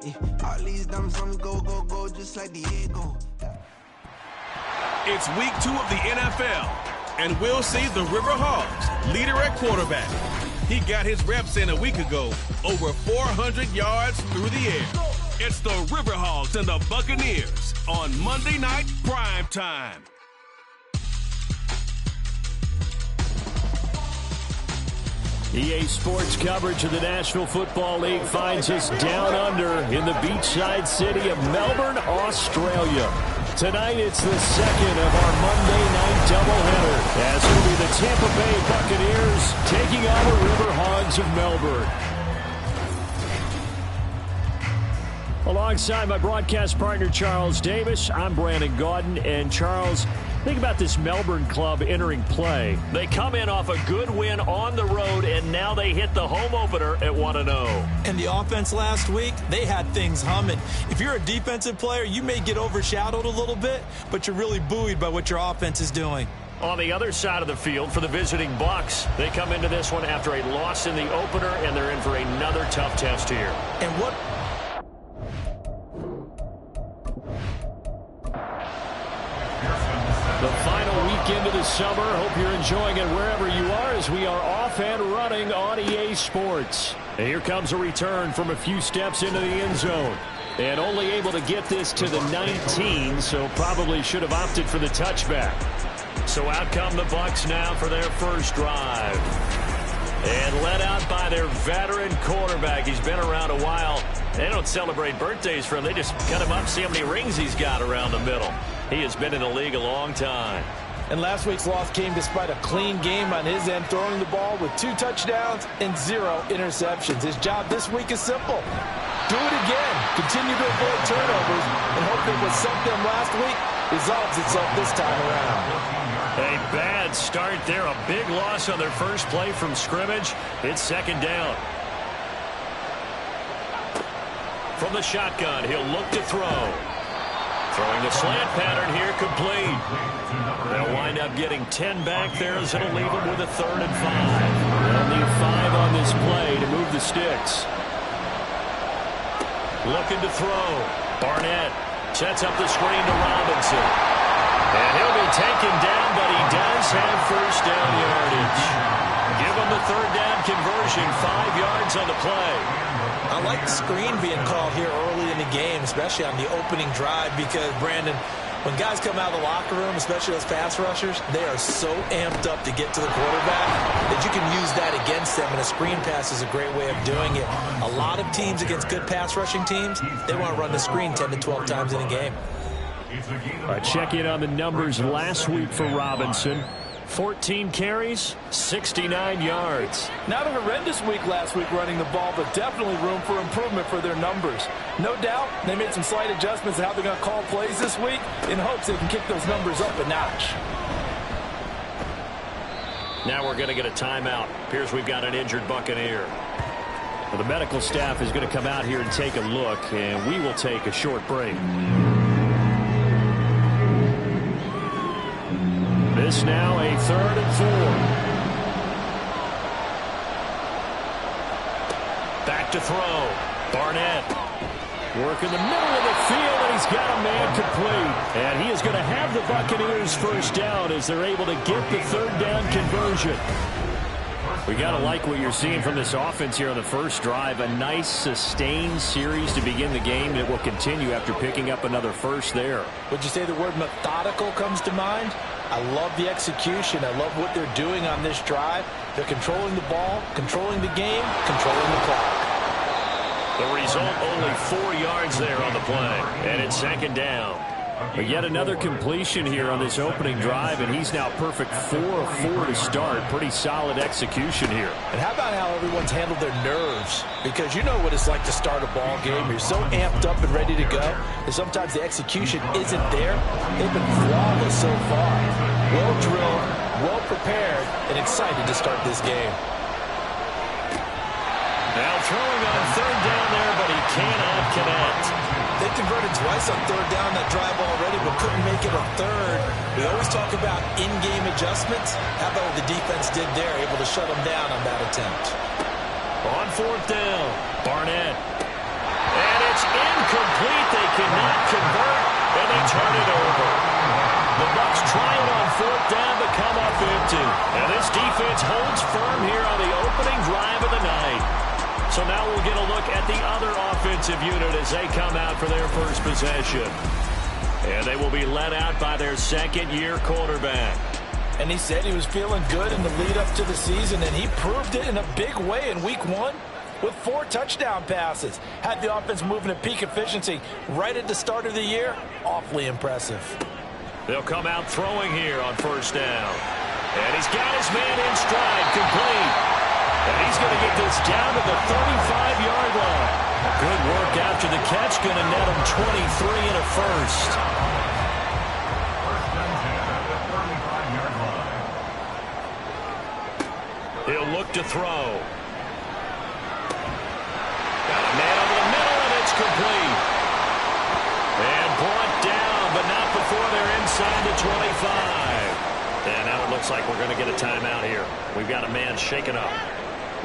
All these diamonds on me go, go, go, just like Diego. It's week 2 of the NFL, and we'll see the River Hogs, leader at quarterback. He got his reps in a week ago, over 400 yards through the air. It's the River Hogs and the Buccaneers on Monday Night Prime Time. EA Sports coverage of the National Football League finds us down under in the beachside city of Melbourne, Australia. Tonight, it's the second of our Monday night doubleheader, as it'll be the Tampa Bay Buccaneers taking on the River Hogs of Melbourne. Alongside my broadcast partner, Charles Davis, I'm Brandon Gaudin. And Charles, think about this Melbourne club entering play. They come in off a good win on the road, and now they hit the home opener at 1-0. And the offense last week, they had things humming. If you're a defensive player, you may get overshadowed a little bit, but you're really buoyed by what your offense is doing. On the other side of the field for the visiting Bucs, they come into this one after a loss in the opener, and they're in for another tough test here. And what... The final weekend of the summer. Hope you're enjoying it wherever you are as we are off and running on EA Sports. And here comes a return from a few steps into the end zone. And only able to get this to the 19, so probably should have opted for the touchback. So out come the Bucs now for their first drive. And led out by their veteran quarterback. He's been around a while. They don't celebrate birthdays for him. They just cut him up, see how many rings he's got around the middle. He has been in the league a long time. And last week's loss came despite a clean game on his end, throwing the ball with 2 touchdowns and 0 interceptions. His job this week is simple. Do it again. Continue to avoid turnovers and hope that what sunk them last week resolves itself this time around. A bad start there. A big loss on their first play from scrimmage. It's second down. From the shotgun, he'll look to throw. Throwing the slant pattern here, complete. They'll wind up getting 10 back there as it'll leave them with a 3rd and 5. They'll need 5 on this play to move the sticks. Looking to throw. Barnett sets up the screen to Robinson. And he'll be taken down, but he does have first down yardage. Give him the 3rd down conversion, 5 yards on the play. I like the screen being called here early in the game, especially on the opening drive, because, Brandon, when guys come out of the locker room, especially those pass rushers, they are so amped up to get to the quarterback that you can use that against them, and a screen pass is a great way of doing it. A lot of teams against good pass rushing teams, they want to run the screen 10 to 12 times in a game. Check in on the numbers last week for Robinson. 14 carries, 69 yards. Not a horrendous week last week running the ball, but definitely room for improvement for their numbers. No doubt they made some slight adjustments to how they're going to call plays this week in hopes they can kick those numbers up a notch. Now we're going to get a timeout. Appears we've got an injured Buccaneer. Well, the medical staff is going to come out here and take a look, and we will take a short break. This now a 3rd and 4. Back to throw. Barnett. Work in the middle of the field, and he's got a man complete. And he is going to have the Buccaneers first down as they're able to get the 3rd down conversion. We got to like what you're seeing from this offense here on the first drive. A nice sustained series to begin the game that will continue after picking up another first there. Would you say the word methodical comes to mind? I love the execution. I love what they're doing on this drive. They're controlling the ball, controlling the game, controlling the clock. The result, only 4 yards there on the play. And it's second down. But yet another completion here on this opening drive, and he's now perfect 4 of 4 to start. Pretty solid execution here. And how about how everyone's handled their nerves? Because you know what it's like to start a ball game. You're so amped up and ready to go that sometimes the execution isn't there. They've been flawless so far. Well drilled, well prepared, and excited to start this game. Now throwing on 3rd down there, but he cannot connect. They converted twice on 3rd down that drive already, but couldn't make it a 3rd. We always talk about in-game adjustments. How about what the defense did there, able to shut them down on that attempt? On 4th down, Barnett. And it's defense holds firm here on the opening drive of the night. So now we'll get a look at the other offensive unit as they come out for their first possession. And they will be led out by their second-year quarterback. And he said he was feeling good in the lead-up to the season, and he proved it in a big way in Week 1 with 4 touchdown passes. Had the offense moving at peak efficiency right at the start of the year. Awfully impressive. They'll come out throwing here on first down. And he's got his man in stride, complete. And he's going to get this down to the 35-yard line. Good work after the catch, going to net him 23 and a first. He'll look to throw. Got a man over the middle, and it's complete. And brought down, but not before they're inside the 25. And now it looks like we're going to get a timeout here. We've got a man shaken up.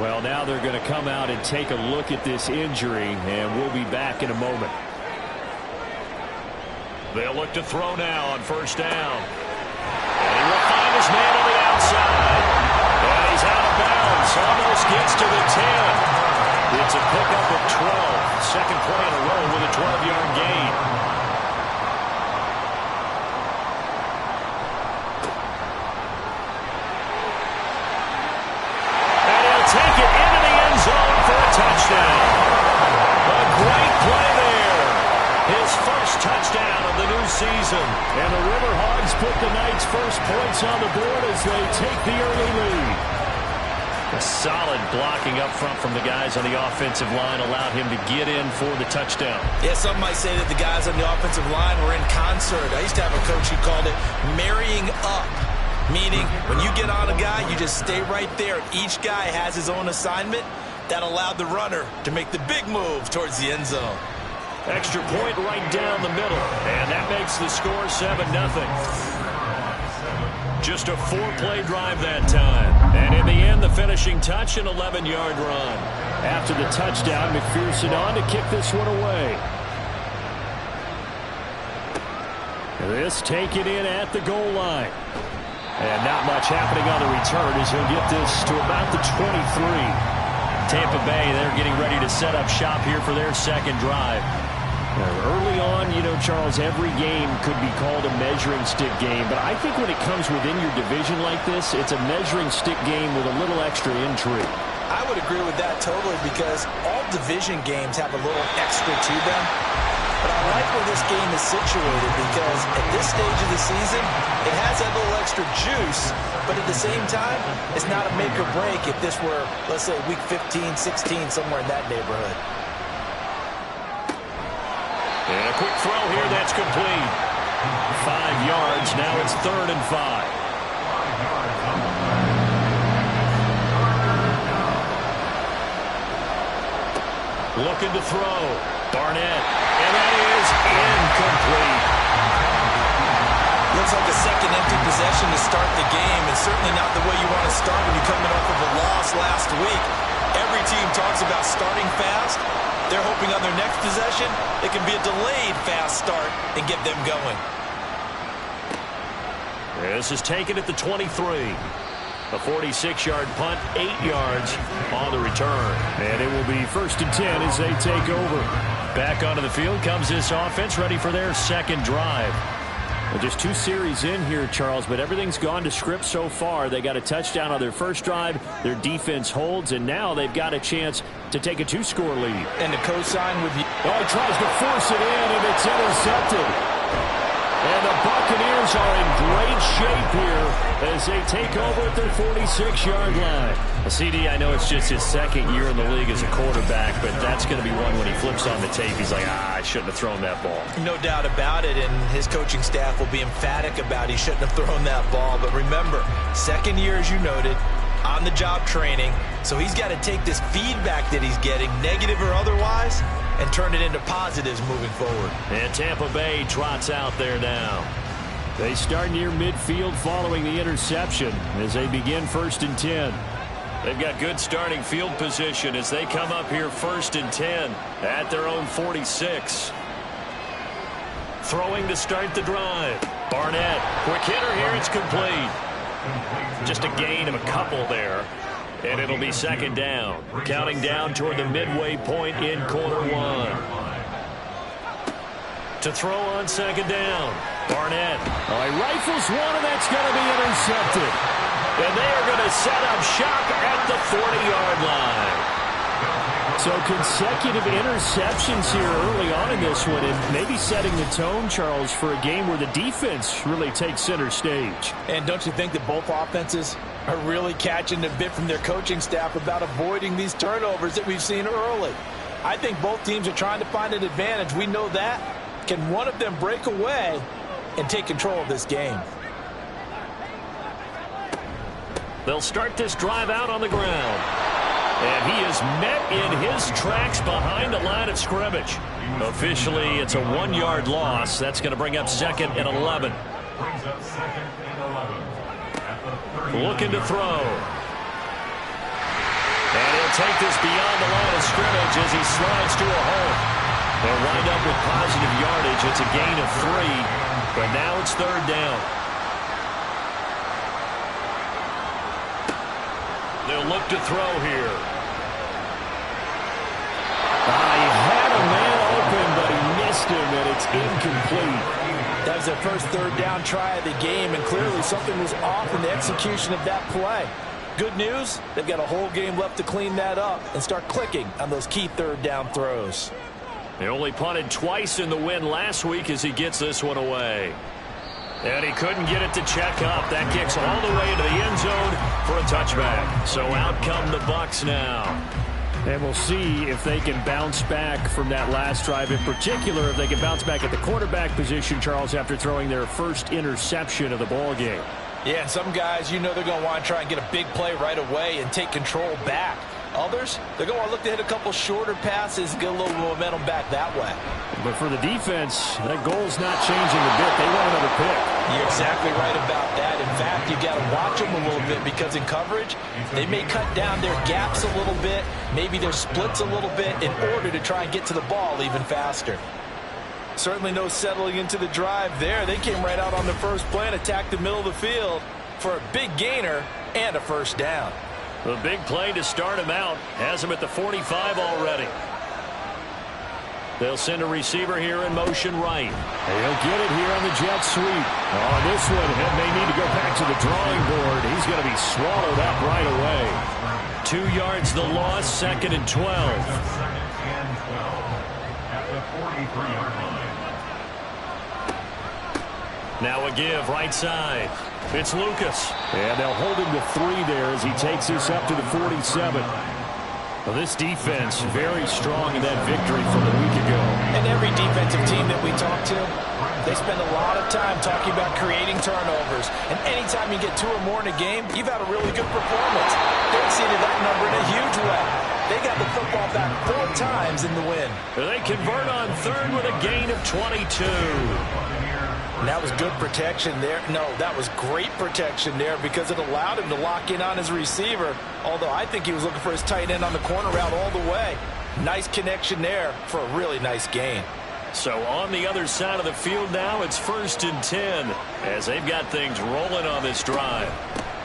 Well, now they're going to come out and take a look at this injury, and we'll be back in a moment. They'll look to throw now on first down. And he will find his man on the outside. And he's out of bounds. Almost gets to the 10. It's a pickup of 12. Second play in a row with a 12-yard gain. Take it into the end zone for a touchdown. A great play there. His first touchdown of the new season. And the River Hogs put the night's first points on the board as they take the early lead. A solid blocking up front from the guys on the offensive line allowed him to get in for the touchdown. Yeah, some might say that the guys on the offensive line were in concert. I used to have a coach who called it marrying up. Meaning, when you get on a guy, you just stay right there. Each guy has his own assignment. That allowed the runner to make the big move towards the end zone. Extra point right down the middle. And that makes the score 7-0. Just a 4-play drive that time. And in the end, the finishing touch, an 11-yard run. After the touchdown, McPherson on to kick this one away. This taken in at the goal line. And not much happening on the return as he'll get this to about the 23. Tampa Bay, they're getting ready to set up shop here for their second drive. Early on, you know, Charles, every game could be called a measuring stick game. But I think when it comes within your division like this, it's a measuring stick game with a little extra intrigue. I would agree with that totally because all division games have a little extra to them. But I like where this game is situated because at this stage of the season, it has that little extra juice, but at the same time, it's not a make or break if this were, let's say, week 15, 16, somewhere in that neighborhood. And a quick throw here, that's complete. 5 yards, now it's 3rd and 5. Looking to throw. Barnett. And that is incomplete. Looks like a second empty possession to start the game, and certainly not the way you want to start when you're coming off of a loss last week. Every team talks about starting fast. They're hoping on their next possession it can be a delayed fast start and get them going. This is taken at the 23. A 46-yard punt, 8 yards on the return. And it will be 1st and 10 as they take over. Back onto the field comes this offense, ready for their second drive. Well, just 2 series in here, Charles, but everything's gone to script so far. They got a touchdown on their first drive. Their defense holds, and now they've got a chance to take a 2-score lead. And to co-sign with you. Oh, he tries to force it in, and it's intercepted. And the Buccaneers are in great shape here as they take over at their 46-yard line. CD, I know it's just his second year in the league as a quarterback, but that's going to be one when he flips on the tape. He's like, I shouldn't have thrown that ball. No doubt about it, and his coaching staff will be emphatic about he shouldn't have thrown that ball. But remember, second year, as you noted, on-the-job training, so he's got to take this feedback that he's getting, negative or otherwise, and turn it into positives moving forward. And Tampa Bay trots out there now. They start near midfield following the interception as they begin 1st and 10. They've got good starting field position as they come up here 1st and 10 at their own 46. Throwing to start the drive. Barnett, quick hitter here, it's complete. Just a gain of a couple there. And it'll be second down. Counting down toward the midway point in quarter one. To throw on second down. Barnett. Oh, he rifles one, and that's going to be intercepted. And they are going to set up shop at the 40-yard line. So consecutive interceptions here early on in this one, and maybe setting the tone, Charles, for a game where the defense really takes center stage. And don't you think that both offenses are really catching a bit from their coaching staff about avoiding these turnovers that we've seen early? I think both teams are trying to find an advantage. We know that. Can one of them break away and take control of this game? They'll start this drive out on the ground. And he is met in his tracks behind the line of scrimmage. Officially, it's a 1-yard loss. That's going to bring up 2nd and 11. Looking to throw. And he'll take this beyond the line of scrimmage as he slides to a hole. They'll wind up with positive yardage. It's a gain of 3, but now it's 3rd down. They'll look to throw here. He had a man open, but he missed him, and it's incomplete. That was their first 3rd down try of the game, and clearly something was off in the execution of that play. Good news, they've got a whole game left to clean that up and start clicking on those key 3rd down throws. They only punted twice in the win last week as he gets this one away. And he couldn't get it to check up. That kicks all the way into the end zone for a touchback. So out come the Bucs now. And we'll see if they can bounce back from that last drive. In particular, if they can bounce back at the quarterback position, Charles, after throwing their first interception of the ball game. Yeah, and some guys, you know they're going to want to try and get a big play right away and take control back. Others, they're going to look to hit a couple shorter passes and get a little momentum back that way. But for the defense, that goal's not changing a bit. They want another pick. You're exactly right about that. In fact, you got to watch them a little bit because in coverage, they may cut down their gaps a little bit, maybe their splits a little bit in order to try and get to the ball even faster. Certainly no settling into the drive there. They came right out on the first play and attacked the middle of the field for a big gainer and a first down. The big play to start him out has him at the 45 already. They'll send a receiver here in motion right. He'll get it here on the jet sweep. On this one, he may need to go back to the drawing board. He's going to be swallowed up right away. 2 yards the loss, 2nd and 12. Now a give right side. It's Lucas. And they'll hold him to 3 there as he takes this up to the 47. Well, this defense very strong in that victory from a week ago. And every defensive team that we talk to, they spend a lot of time talking about creating turnovers. And anytime you get 2 or more in a game, you've had a really good performance. They exceeded that number in a huge way. They got the football back 4 times in the win. They convert on 3rd with a gain of 22. And that was good protection there. No, that was great protection there because it allowed him to lock in on his receiver. Although I think he was looking for his tight end on the corner route all the way. Nice connection there for a really nice gain. So on the other side of the field now, it's 1st and 10 as they've got things rolling on this drive.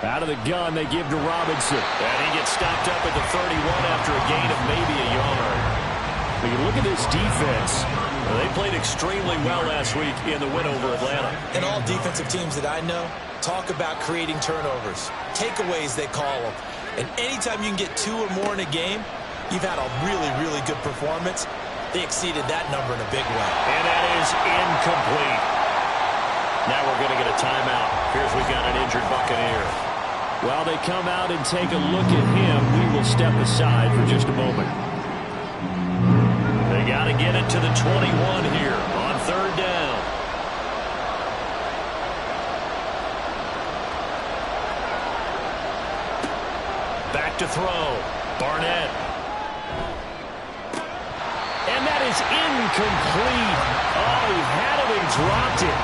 Out of the gun, they give to Robinson. And he gets stopped up at the 31 after a gain of maybe a yard. But you look at this defense. They played extremely well last week in the win over Atlanta. And all defensive teams that I know talk about creating turnovers. Takeaways, they call them. And anytime you can get 2 or more in a game, you've had a really, really good performance. They exceeded that number in a big way. And that is incomplete. Now we're going to get a timeout. Here's we've got an injured Buccaneer. While they come out and take a look at him, we will step aside for just a moment. They got to get it to the 21 here on 3rd down. Back to throw. Barnett. And that is incomplete. Oh, he had it and dropped it.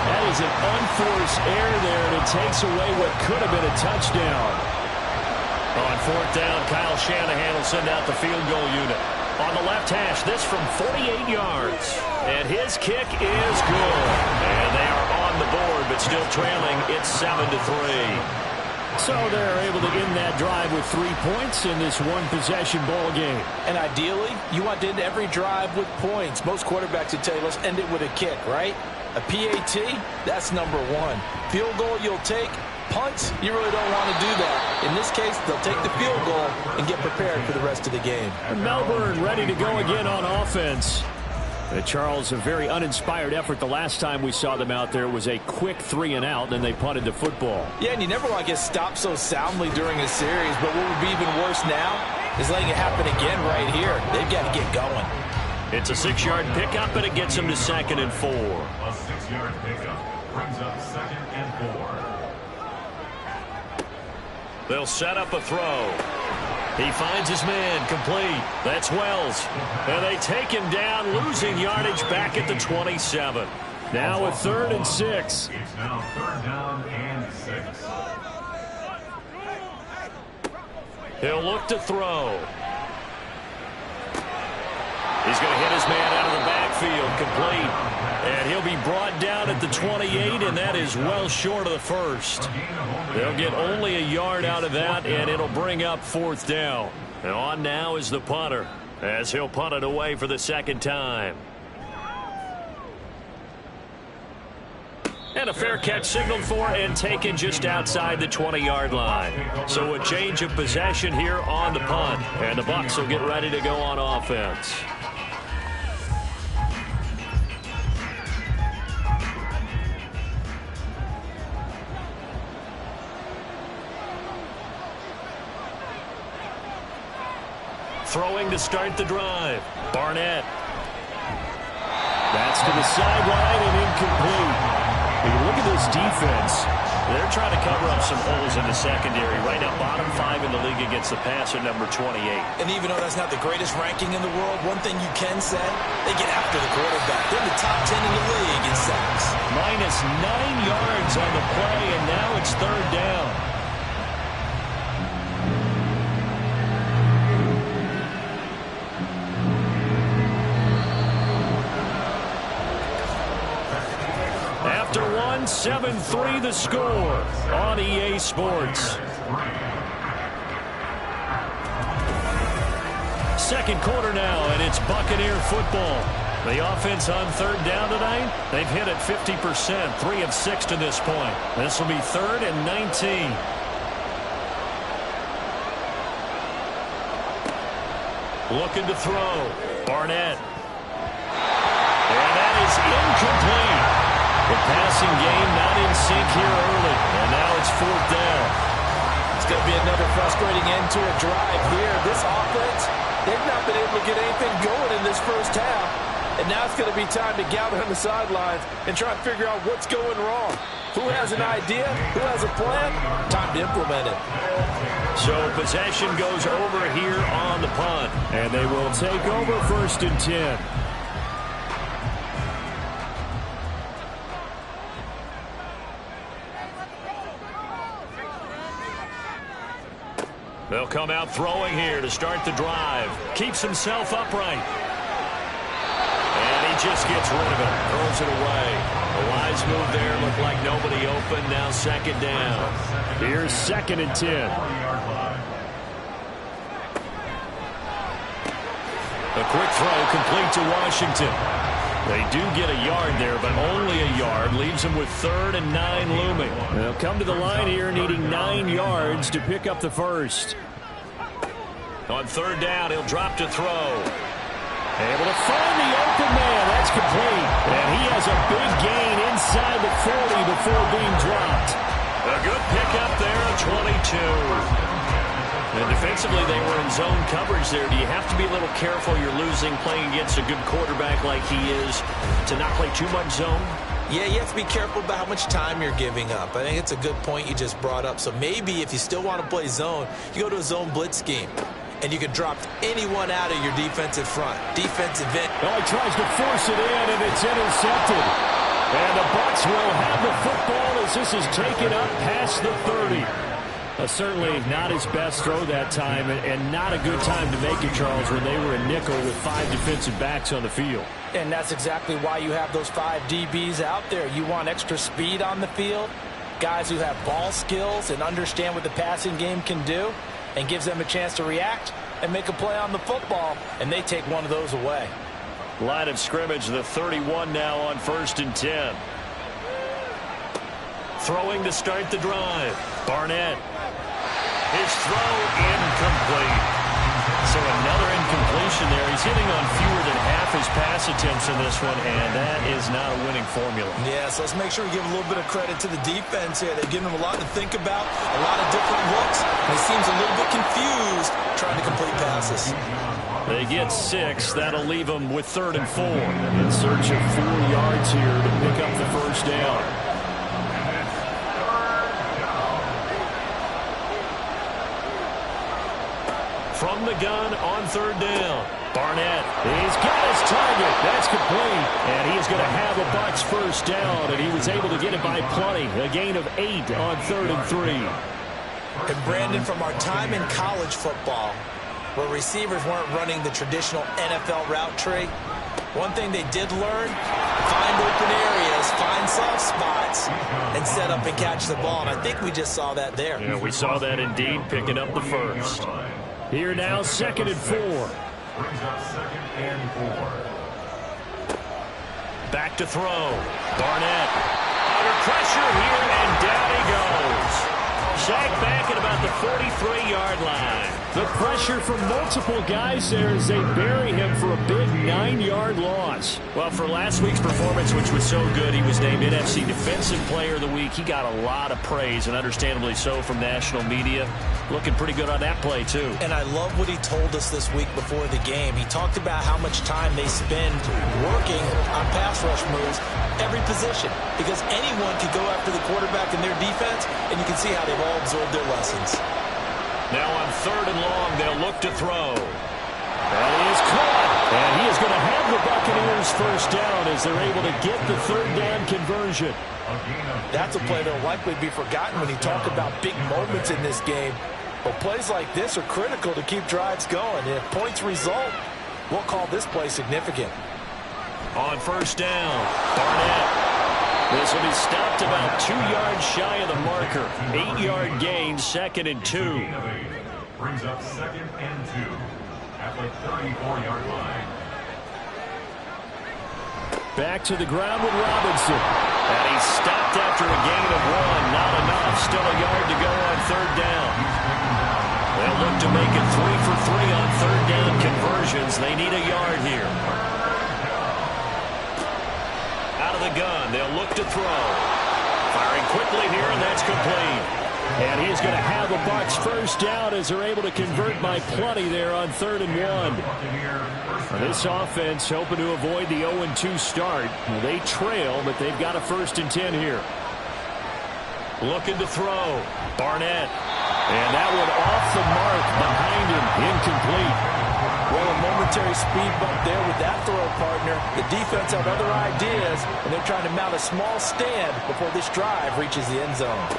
That is an unforced error there, and it takes away what could have been a touchdown. On 4th down, Kyle Shanahan will send out the field goal unit. On the left hash, this from 48 yards. And his kick is good. And they are on the board, but still trailing. It's 7-3. So they're able to end that drive with 3 points in this one-possession ball game. And ideally, you want to end every drive with points. Most quarterbacks would tell you, let's end it with a kick, right? A PAT, that's number one. Field goal you'll take. Punts, you really don't want to do that. In this case, they'll take the field goal and get prepared for the rest of the game. And Melbourne ready to go again on offense. Charles, a very uninspired effort. The last time we saw them out there was a quick 3-and-out, then they punted the football. Yeah, and you never want to get stopped so soundly during a series, but what would be even worse now is letting it happen again right here. They've got to get going. It's a 6-yard pickup, and it gets them to 2nd and 4. A 6-yard pickup brings up 2nd and 4. They'll set up a throw. He finds his man, complete. That's Wells. And they take him down, losing yardage back at the 27. Now a 3rd and 6. It's now 3rd down and 6. He'll look to throw. He's going to hit his man out of the backfield, complete. And he'll be brought down at the 28, and that is well short of the first. They'll get only a yard out of that, and it'll bring up 4th down. And on now is the punter, as he'll punt it away for the 2nd time. And a fair catch signaled for and taken just outside the 20-yard line. So a change of possession here on the punt, and the Bucs will get ready to go on offense. Throwing to start the drive. Barnett. That's to the sideline and incomplete. Look at this defense. They're trying to cover up some holes in the secondary. Right now, bottom 5 in the league against the passer, number 28. And even though that's not the greatest ranking in the world, one thing you can say, they get after the quarterback. They're in the top 10 in the league in sacks. Minus 9 yards on the play, and now it's 3rd down. After 7-3 the score on EA Sports. Second quarter now, and it's Buccaneer football. The offense on 3rd down tonight, they've hit it 50%, 3 of 6 to this point. This will be 3rd and 19. Looking to throw. Barnett. And that is incomplete. The passing game not in sync here early, and now it's 4th down. It's going to be another frustrating end to a drive here. This offense, they've not been able to get anything going in this first half, and now it's going to be time to gather on the sidelines and try and figure out what's going wrong. Who has an idea? Who has a plan? Time to implement it. So possession goes over here on the punt, and they will take over 1st and 10. They'll come out throwing here to start the drive. Keeps himself upright. And he just gets rid of it. Throws it away. A wise move there. Looked like nobody open. Now 2nd down. Here's 2nd and 10. A quick throw complete to Washington. They do get a yard there, but only a yard. Leaves them with 3rd and 9 looming. They'll come to the line here needing 9 yards to pick up the first. On 3rd down, he'll drop to throw. Able to find the open man. That's complete. And he has a big gain inside the 40 before being dropped. A good pickup there at 22. And defensively, they were in zone coverage there. Do you have to be a little careful? You're losing playing against a good quarterback like he is to not play too much zone? Yeah, you have to be careful about how much time you're giving up. I think it's a good point you just brought up. So maybe if you still want to play zone, you go to a zone blitz scheme. And you can drop anyone out of your defensive front. Defensive end. Oh, he tries to force it in, and it's intercepted. And the Bucs will have the football as this is taken up past the 30. Certainly not his best throw that time, and not a good time to make it, Charles, when they were a nickel with 5 defensive backs on the field. And that's exactly why you have those 5 DBs out there. You want extra speed on the field, guys who have ball skills and understand what the passing game can do, and gives them a chance to react and make a play on the football, and they take one of those away. Line of scrimmage, the 31 now on 1st and 10. Throwing to start the drive. Barnett. His throw incomplete. So another incompletion there. He's hitting on fewer than half his pass attempts in this one, and that is not a winning formula. Yeah, so let's make sure we give a little bit of credit to the defense here. They've given him a lot to think about, a lot of different looks, and he seems a little bit confused trying to complete passes. They get 6. That'll leave them with 3rd and 4. In search of 4 yards here to pick up the first down. From the gun on 3rd down. Barnett. He's got his target. That's complete. And he is going to have a Bucs first down, and he was able to get it by plenty. A gain of 8 on 3rd and 3. And Brandon, from our time in college football, where receivers weren't running the traditional NFL route tree, one thing they did learn, find open areas, find soft spots, and set up and catch the ball. And I think we just saw that there. Yeah, we saw that indeed, picking up the first. Here now, 2nd and 4. Brings up 2nd and 4. Back to throw. Barnett. Under pressure here, and down he goes. Sacked back at about the 43-yard line. The pressure from multiple guys there as they bury him for a big 9-yard loss. Well, for last week's performance, which was so good, he was named NFC Defensive Player of the Week. He got a lot of praise, and understandably so, from national media. Looking pretty good on that play, too. And I love what he told us this week before the game. He talked about how much time they spend working on pass rush moves, every position, because anyone could go after the quarterback in their defense, and you can see how they've all absorbed their lessons. Now on 3rd and long, they'll look to throw. That is caught. And he is going to have the Buccaneers first down as they're able to get the 3rd down conversion. That's a play that will likely be forgotten when you talk about big moments in this game. But plays like this are critical to keep drives going. And if points result, we'll call this play significant. On 1st down, Barnett. This will be stopped about 2 yards shy of the marker. 8-yard gain, 2nd and 2. Brings up 2nd and 2 at the 34-yard line. Back to the ground with Robinson. And he's stopped after a gain of 1. Not enough. Still a yard to go on 3rd down. They'll look to make it 3 for 3 on 3rd down conversions. They need a yard here. Out of the gun, they'll look to throw. Firing quickly here, and that's complete. And he's going to have a Bucs first down as they're able to convert by plenty there on 3rd and 1. This offense hoping to avoid the 0-2 start. They trail, but they've got a 1st and 10 here. Looking to throw. Barnett. And that one off the mark behind him. Incomplete. Well, a momentary speed bump there with that throw partner. The defense had other ideas, and they're trying to mount a small stand before this drive reaches the end zone.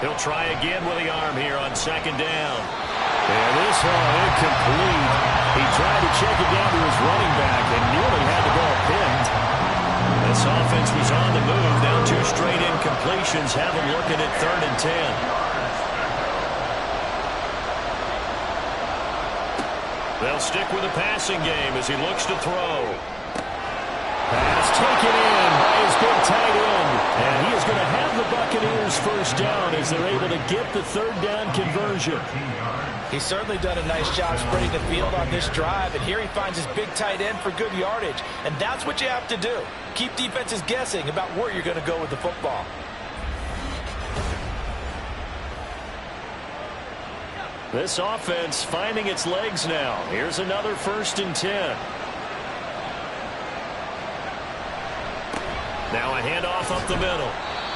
He'll try again with the arm here on 2nd down. And this one incomplete. He tried to check it down to his running back and nearly had the ball pinned. This offense was on the move. Now 2 straight incompletions have him looking at 3rd and 10. They'll stick with the passing game as he looks to throw. Pass taken in by his big tight end. And he is going to have the Buccaneers first down as they're able to get the 3rd down conversion. He's certainly done a nice job spreading the field on this drive, and here he finds his big tight end for good yardage. And that's what you have to do. Keep defenses guessing about where you're going to go with the football. This offense finding its legs now. Here's another 1st and 10. Now a handoff up the middle.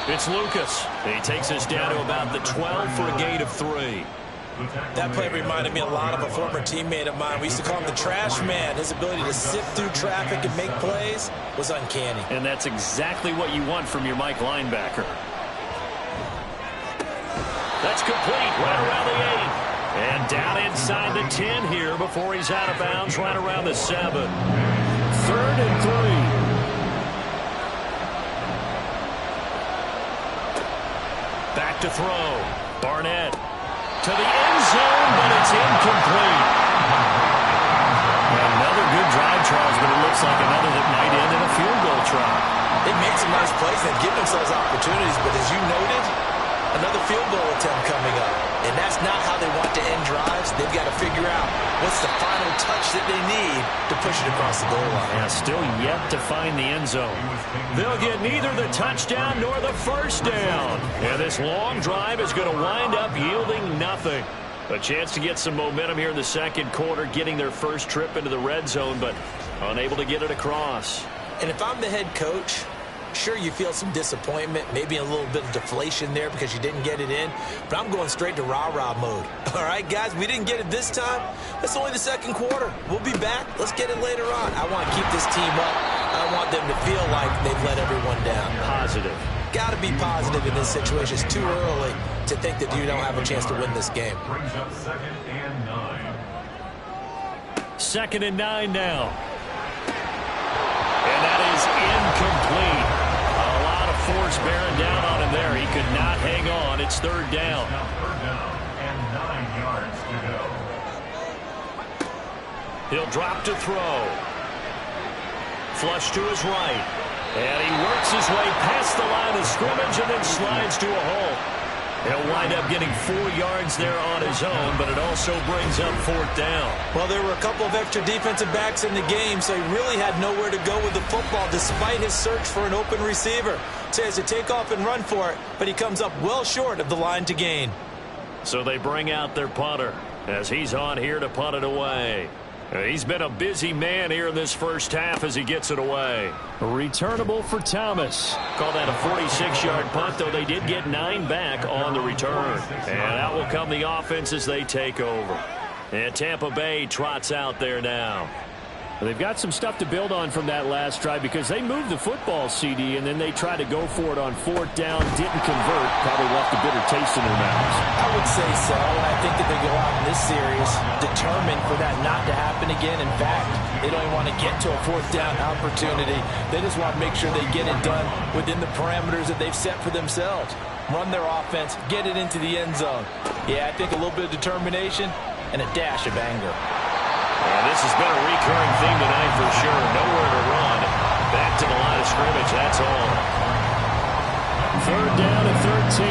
It's Lucas. He takes us down to about the 12 for a gain of 3. That play reminded me a lot of a former teammate of mine. We used to call him the trash man. His ability to sift through traffic and make plays was uncanny. And that's exactly what you want from your Mike linebacker. That's complete right around the 8. And down inside the 10 here before he's out of bounds right around the 7. 3rd and 3. Back to throw. Barnett to the end zone, but it's incomplete. Another good drive, Charles, but it looks like another that might end in a field goal try. They made some nice plays and give themselves opportunities, but as you noted, another field goal attempt coming up. And that's not how they want to end drives. They've got to figure out what's the final touch that they need to push it across the goal line. Yeah, still yet to find the end zone. They'll get neither the touchdown nor the first down. And this long drive is going to wind up yielding nothing. A chance to get some momentum here in the second quarter, getting their first trip into the red zone, but unable to get it across. And if I'm the head coach, sure, you feel some disappointment, maybe a little bit of deflation there because you didn't get it in, but I'm going straight to rah-rah mode. All right, guys, we didn't get it this time. That's only the second quarter. We'll be back. Let's get it later on. I want to keep this team up. I don't want them to feel like they've let everyone down. Positive. Got to be positive in this situation. It's too early to think that you don't have a chance to win this game. Brings up 2nd and 9. 2nd and 9 now. And that is incomplete. A lot of force bearing down on him there. He could not hang on. It's 3rd down. Now 3rd down and 9 yards to go. He'll drop to throw. Flush to his right. And he works his way past the line of scrimmage and then slides to a hole. He'll wind up getting 4 yards there on his own, but it also brings up 4th down. Well, there were a couple of extra defensive backs in the game, so he really had nowhere to go with the football despite his search for an open receiver. So he has to take off and run for it, but he comes up well short of the line to gain. So they bring out their punter as he's on here to punt it away. He's been a busy man here in this first half as he gets it away. Returnable for Thomas. Call that a 46-yard punt, though they did get 9 back on the return. And out will come the offense as they take over. And Tampa Bay trots out there now. They've got some stuff to build on from that last drive because they moved the football, CD, and then they tried to go for it on 4th down, didn't convert, probably left a bitter taste in their mouths. I would say so, and I think that they go out in this series determined for that not to happen again. In fact, they don't even want to get to a 4th down opportunity. They just want to make sure they get it done within the parameters that they've set for themselves. Run their offense, get it into the end zone. Yeah, I think a little bit of determination and a dash of anger. This has been a recurring theme tonight for sure. Nowhere to run. Back to the line of scrimmage, that's all. 3rd down and 13.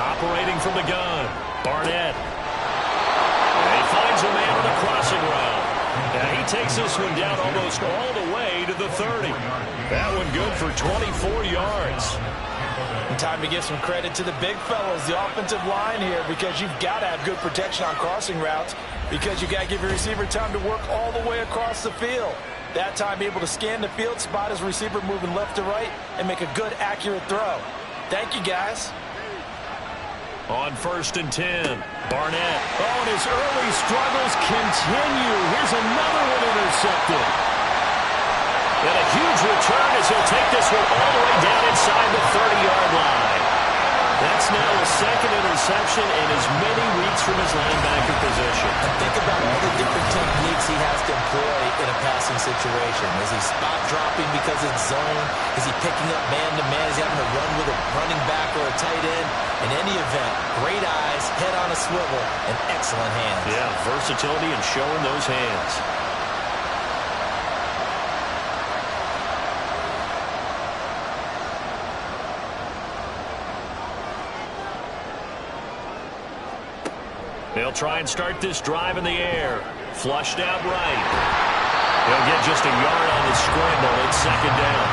Operating from the gun, Barnett. And he finds a man on the crossing route. And he takes this one down almost all the way to the 30. That one good for 24 yards. And time to give some credit to the big fellas, the offensive line here, because you've got to have good protection on crossing routes because you've got to give your receiver time to work all the way across the field. That time able to scan the field, spot his receiver moving left to right, and make a good, accurate throw. Thank you, guys. On 1st and 10, Barnett. Oh, and his early struggles continue. Here's another one intercepted. And a huge return as he'll take this one all the way down inside the 30-yard line. That's now a 2nd interception in as many weeks from his linebacker position. And think about all the different techniques he has to employ in a passing situation. Is he spot dropping because it's zone? Is he picking up man-to-man? Is he having to run with a running back or a tight end? In any event, great eyes, head on a swivel, and excellent hands. Yeah, versatility and showing those hands. They'll try and start this drive in the air. Flushed out right. He'll get just a yard on the scramble. It's 2nd down.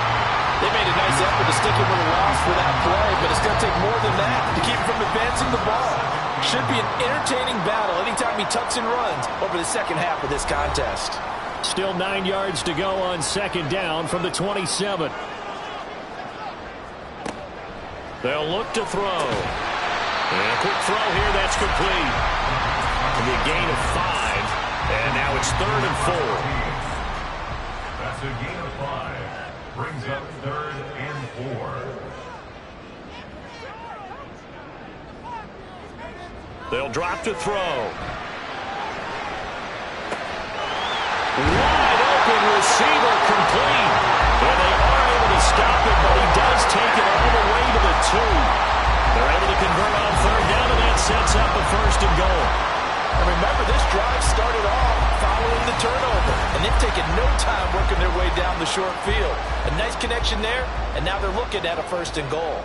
They made a nice effort to stick him with a loss for that play, but it's going to take more than that to keep him from advancing the ball. Should be an entertaining battle anytime he tucks and runs over the second half of this contest. Still 9 yards to go on 2nd down from the 27. They'll look to throw. And a quick throw here, that's complete. And a gain of 5. And now it's 3rd and 4. That's a gain of 5. brings up 3rd and 4. They'll drop to throw. Wide open receiver, complete. And they are able to stop it, but he does take it all the way to the 2. They're able to convert on 3rd down, and that sets up a 1st and goal. And remember, this drive started off following the turnover, and they've taken no time working their way down the short field. A nice connection there, and now they're looking at a 1st and goal.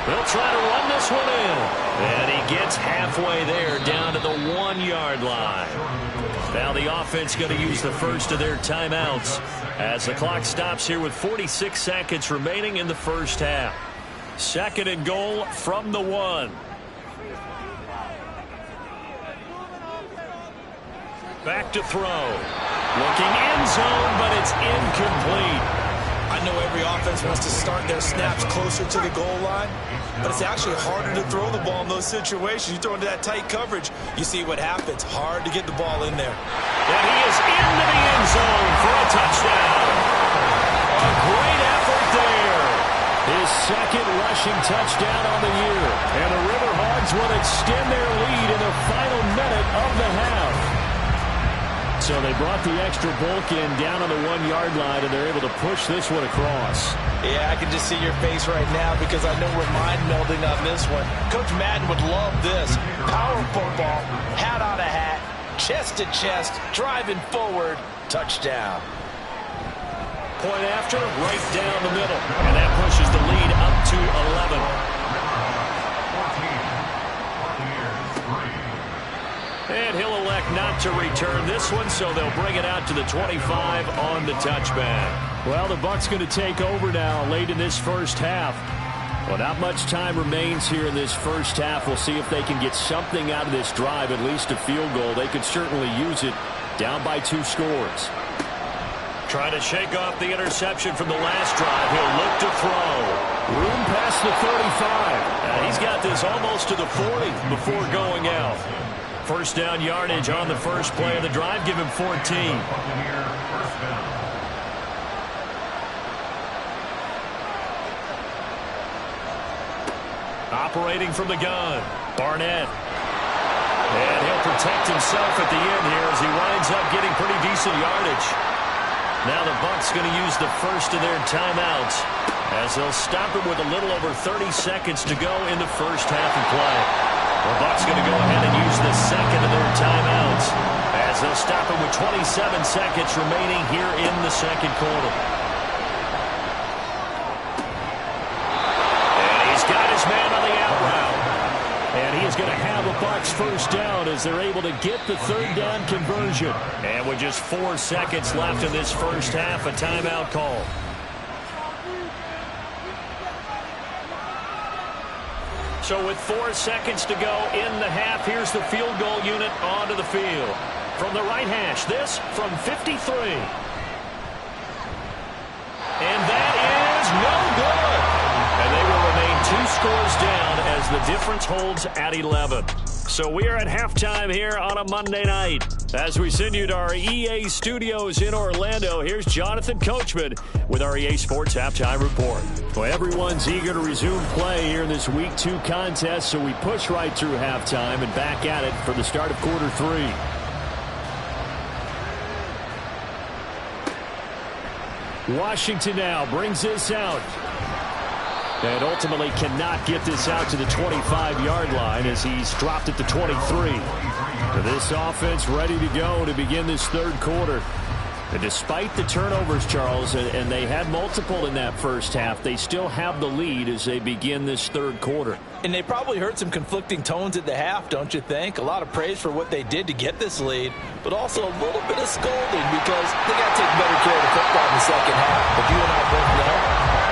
They'll try to run this one in. And he gets halfway there, down to the 1-yard line. Now the offense going to use the first of their timeouts as the clock stops here with 46 seconds remaining in the first half. 2nd and goal from the 1. Back to throw. Looking end zone, but it's incomplete. I know every offense wants to start their snaps closer to the goal line, but it's actually harder to throw the ball in those situations. You throw into that tight coverage, you see what happens. Hard to get the ball in there. And he is into the end zone for a touchdown. A great effort there. His 2nd rushing touchdown on the year. And the River Hogs will extend their lead in the final minute of the half. So they brought the extra bulk in down on the 1-yard line, and they're able to push this one across. Yeah, I can just see your face right now because I know we're mind melding on this one. Coach Madden would love this. Power football, hat on a hat, chest to chest, driving forward, touchdown. Point after, right down the middle. And that pushes the lead up to 11. And he'll elect not to return this one, so they'll bring it out to the 25 on the touchback. Well, the Bucs going to take over now late in this first half. Well, not much time remains here in this first half. We'll see if they can get something out of this drive, at least a field goal. They could certainly use it, down by 2 scores. Trying to shake off the interception from the last drive. He'll look to throw. Room past the 35. He's got this almost to the 40 before going out. First down yardage on the first play of the drive. Give him 14. Operating from the gun, Barnett. And he'll protect himself at the end here as he winds up getting pretty decent yardage. Now the Bucs going to use the first of their timeouts as they'll stop him with a little over 30 seconds to go in the first half of play. The Bucs going to go ahead and use the second of their timeouts as they'll stop him with 27 seconds remaining here in the second quarter. And he's got his man on the out route. And he is going to have a Bucs first down as they're able to get the 3rd down conversion. And with just 4 seconds left in this first half, a timeout call. So with 4 seconds to go in the half, here's the field goal unit onto the field. From the right hash, this from 53. And that is no good. And they will remain 2 scores down as the difference holds at 11. So we are at halftime here on a Monday night. As we send you to our EA studios in Orlando, here's Jonathan Coachman with our EA Sports Halftime Report. Well, everyone's eager to resume play here in this Week 2 contest, so we push right through halftime and back at it for the start of quarter 3. Washington now brings this out. And ultimately cannot get this out to the 25-yard line as he's dropped at the 23. This offense ready to go to begin this 3rd quarter. And despite the turnovers, Charles, and they had multiple in that first half, they still have the lead as they begin this 3rd quarter. And they probably heard some conflicting tones at the half, don't you think? A lot of praise for what they did to get this lead, but also a little bit of scolding because they got to take better care of the football in the second half. But you and I both know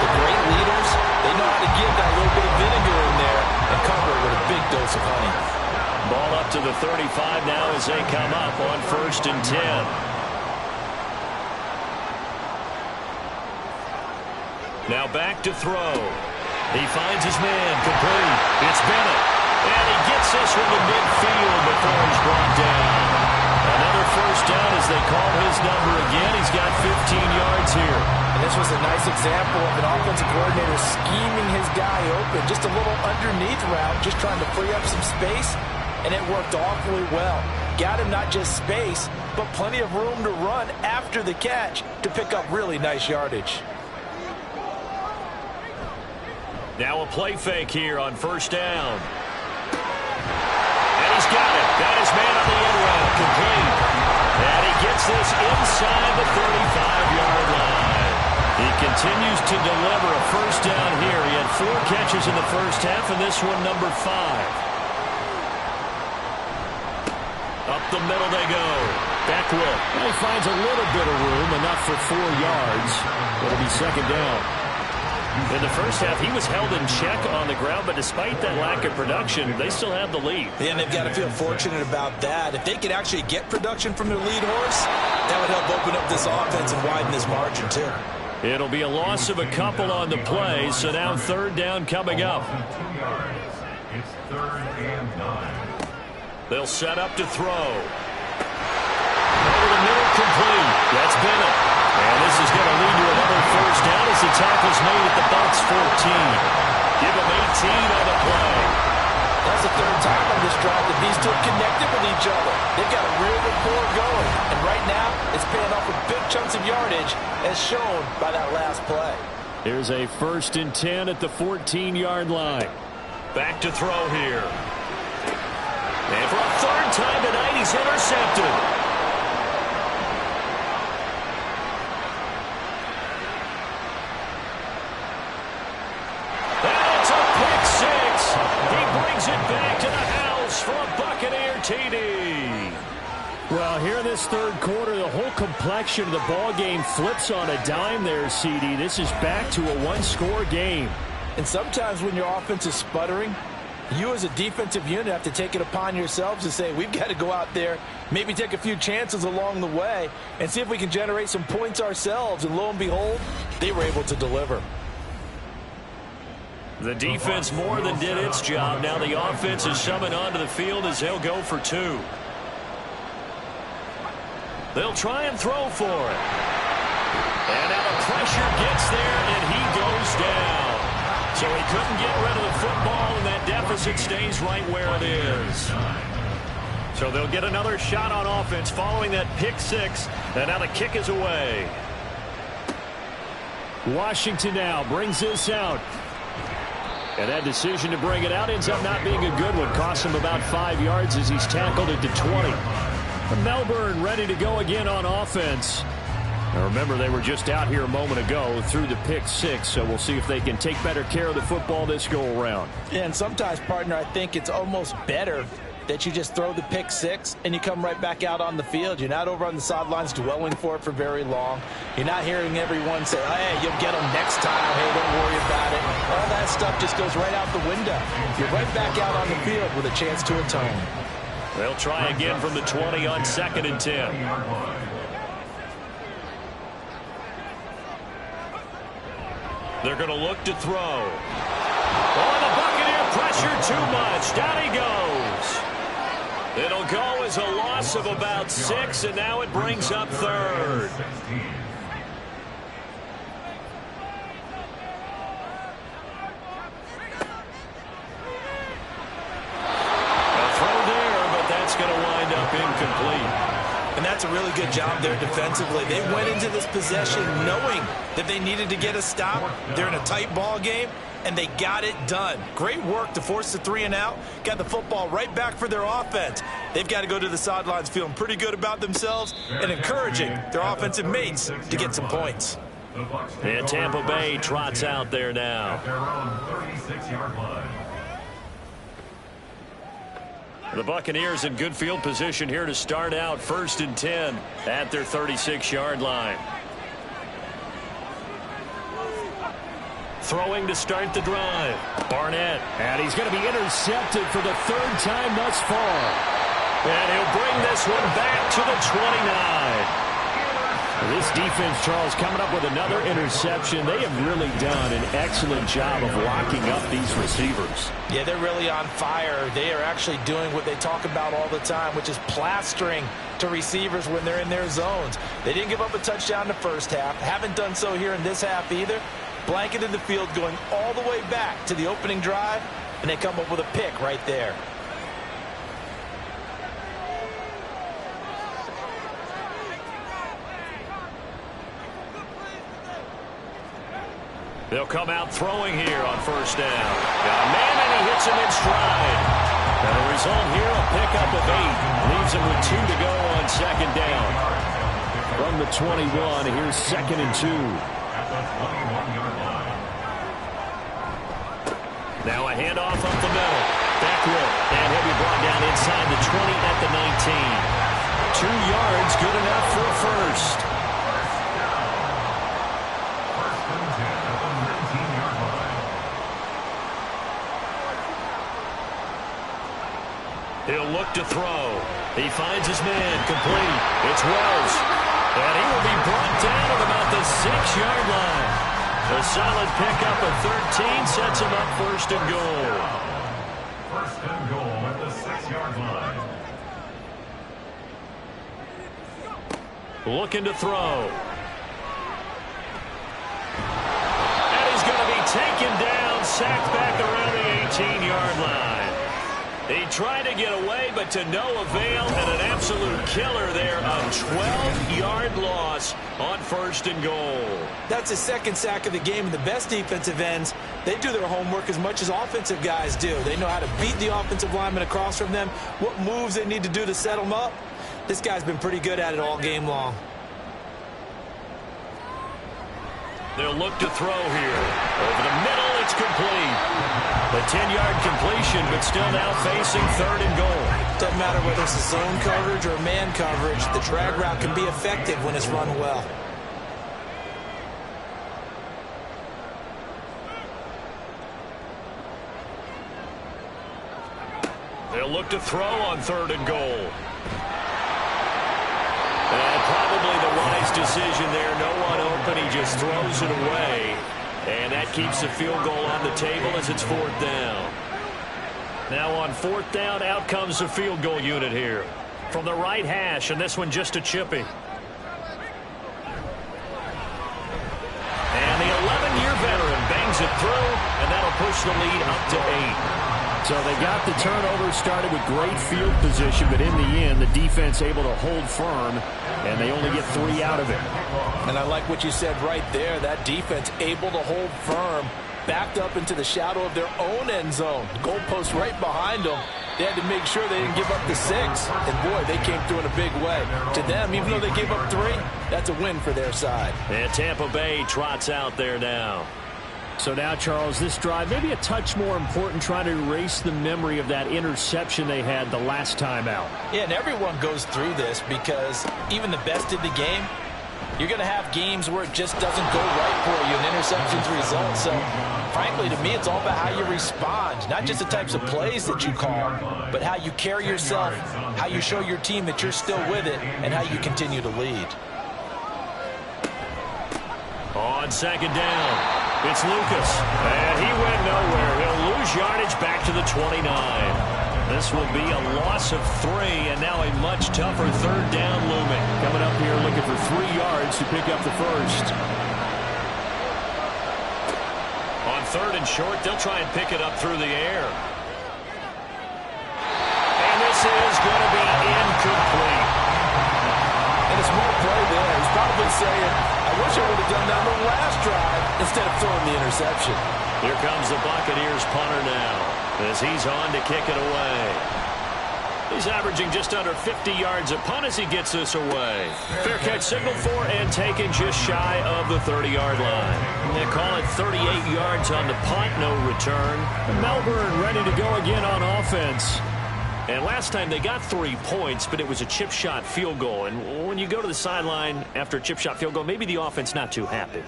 the great leaders, they know how to give that little bit of vinegar in there and cover it with a big dose of honey. Ball up to the 35 now as they come up on 1st and 10. Now back to throw. He finds his man complete. It's Bennett. And he gets this from the midfield before he's brought down. Another 1st down as they call his number again. He's got 15 yards here. And this was a nice example of an offensive coordinator scheming his guy open. Just a little underneath route, just trying to free up some space, and it worked awfully well. Got him not just space, but plenty of room to run after the catch to pick up really nice yardage. Now a play fake here on first down. And he's got it. That is man on the end route, complete. And he gets this inside the 35-yard line. He continues to deliver a first down here. He had 4 catches in the first half, and this one number 5. Up the middle they go. Beckwith. Well, he finds a little bit of room, enough for 4 yards. It'll be second down. In the first half, he was held in check on the ground, but despite that lack of production, they still have the lead. Yeah, and they've got to feel fortunate about that. If they could actually get production from their lead horse, that would help open up this offense and widen this margin, too. It'll be a loss of a couple on the play, so now third down coming up. It's 3rd and 9. They'll set up to throw. Over the middle, complete. That's Bennett. And this is going to lead to another first down as the tackle's made at the Bucs 14. Give them 18 on the play. That's the 3rd time on this drive that these two have connected with each other. They've got a real rapport going. And right now, it's paying off with big chunks of yardage, as shown by that last play. Here's a 1st and 10 at the 14-yard line. Back to throw here. And for a 3rd time tonight, he's intercepted. It back to the house for a Buccaneer TD. Well, here in this 3rd quarter, the whole complexion of the ball game flips on a dime there, CD. This is back to a 1-score game. And sometimes when your offense is sputtering, you as a defensive unit have to take it upon yourselves to say, we've got to go out there, maybe take a few chances along the way, and see if we can generate some points ourselves. And lo and behold, they were able to deliver. The defense more than did its job. Now the offense is summoned onto the field as they'll go for 2. They'll try and throw for it. And now the pressure gets there, and he goes down. So he couldn't get rid of the football, and that deficit stays right where it is. So they'll get another shot on offense following that pick 6, and now the kick is away. Washington now brings this out. And that decision to bring it out ends up not being a good one. Costs him about 5 yards as he's tackled it to 20. Melbourne ready to go again on offense. Now remember, they were just out here a moment ago through the pick 6, so we'll see if they can take better care of the football this go-around. Yeah, and sometimes, partner, I think it's almost better that you just throw the pick 6 and you come right back out on the field. You're not over on the sidelines dwelling for it for very long. You're not hearing everyone say, hey, you'll get them next time. Hey, don't worry about it. All that stuff just goes right out the window. You're right back out on the field with a chance to atone. They'll try again from the 20 on 2nd and 10. They're going to look to throw. Oh, the Buccaneer pressure too much. Down he goes. It'll go as a loss of about 6, and now it brings up 3rd. A throw there, but that's going to wind up incomplete. And that's a really good job there defensively. They went into this possession knowing that they needed to get a stop. They're in a tight ball game, and they got it done. Great work to force the 3 and out. Got the football right back for their offense. They've got to go to the sidelines feeling pretty good about themselves and encouraging their offensive mates to get some points. And Tampa Bay trots out there now. At their own 36-yard line. The Buccaneers in good field position here to start out 1st and 10 at their 36-yard line. Throwing to start the drive. Barnett. And he's going to be intercepted for the 3rd time thus far. And he'll bring this one back to the 29. This defense, Charles, coming up with another interception. They have really done an excellent job of locking up these receivers. Yeah, they're really on fire. They are actually doing what they talk about all the time, which is plastering to receivers when they're in their zones. They didn't give up a touchdown in the first half. Haven't done so here in this half either. Blanketed the field going all the way back to the opening drive, and they come up with a pick right there. They'll come out throwing here on first down. Got a man, and he hits him in stride. And the result here, a pickup of 8. Leaves him with 2 to go on second down. From the 21, here's 2nd and 2. Now a handoff up the middle. Back row. And he'll be brought down inside the 20 at the 19. 2 yards, good enough for a first. He'll look to throw. He finds his man, complete. It's Wells. And he will be brought down at about the 6-yard line. A solid pickup of 13 sets him up 1st and goal. 1st and goal at the 6-yard line. Looking to throw. And he's going to be taken down, sacked back around the 18-yard line. He tried to get away, but to no avail, and an absolute killer there. A 12-yard loss on 1st and goal. That's his 2nd sack of the game, and the best defensive ends, they do their homework as much as offensive guys do. They know how to beat the offensive lineman across from them, what moves they need to do to set them up. This guy's been pretty good at it all game long. They'll look to throw here. Over the middle, it's complete. A 10-yard completion, but still now facing 3rd and goal. Doesn't matter whether it's a zone coverage or man coverage, the drag route can be effective when it's run well. They'll look to throw on 3rd and goal. And probably the wise decision there. No one open. He just throws it away. And that keeps the field goal on the table as it's 4th down. Now on 4th down, out comes the field goal unit here. From the right hash, and this one just a chippy. And the 11-year veteran bangs it through, and that'll push the lead up to 8. So they got the turnover started with great field position, but in the end, the defense able to hold firm, and they only get 3 out of it. And I like what you said right there. That defense able to hold firm, backed up into the shadow of their own end zone. Goalpost right behind them. They had to make sure they didn't give up the 6. And, boy, they came through in a big way. To them, even though they gave up 3, that's a win for their side. And Tampa Bay trots out there now. So now, Charles, this drive maybe a touch more important, trying to erase the memory of that interception they had the last time out. Yeah, and everyone goes through this because even the best in the game, you're going to have games where it just doesn't go right for you, and interceptions result. So, frankly, to me, it's all about how you respond, not just the types of plays that you call, but how you carry yourself, how you show your team that you're still with it, and how you continue to lead. On 2nd down, it's Lucas, and he went nowhere. He'll lose yardage back to the 29. This will be a loss of 3, and now a much tougher 3rd down looming. Coming up here looking for 3 yards to pick up the first. On 3rd and short, they'll try and pick it up through the air. And this is going to be incomplete. And a smart play there. He's probably saying, I wish I would have done that on the last drive instead of throwing the interception. Here comes the Buccaneers punter now as he's on to kick it away. He's averaging just under 50 yards a punt as he gets this away. Fair catch signal for and taken just shy of the 30-yard line. They call it 38 yards on the punt, no return. Melbourne ready to go again on offense. And last time they got 3 points, but it was a chip shot field goal. And when you go to the sideline after a chip shot field goal, maybe the offense not too happy.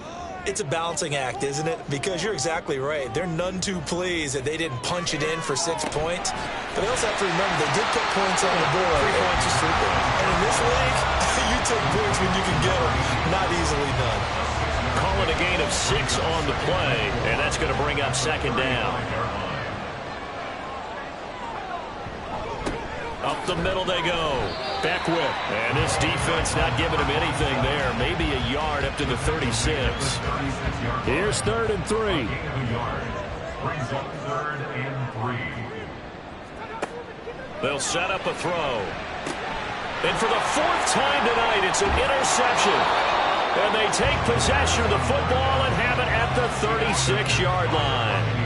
It's a balancing act, isn't it? Because you're exactly right. They're none too pleased that they didn't punch it in for 6 points. But they also have to remember they did put points on the board. 3 points is super. And in this league, You take points when you can get them. Not easily done. Call it a gain of 6 on the play, and that's going to bring up second down. Up the middle they go. Beckwith. And this defense not giving him anything there. Maybe a yard up to the 36. Here's 3rd and 3. Brings up 3rd and 3. They'll set up a throw. And for the 4th time tonight, it's an interception. And they take possession of the football and have it at the 36-yard line.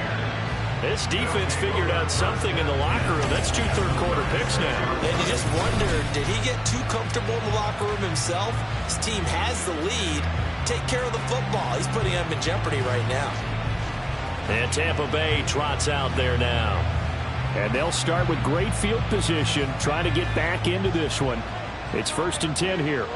This defense figured out something in the locker room. That's 2 third-quarter picks now. And you just wonder, did he get too comfortable in the locker room himself? His team has the lead. Take care of the football. He's putting them in jeopardy right now. And Tampa Bay trots out there now. And they'll start with great field position, trying to get back into this one. It's 1st and 10 here.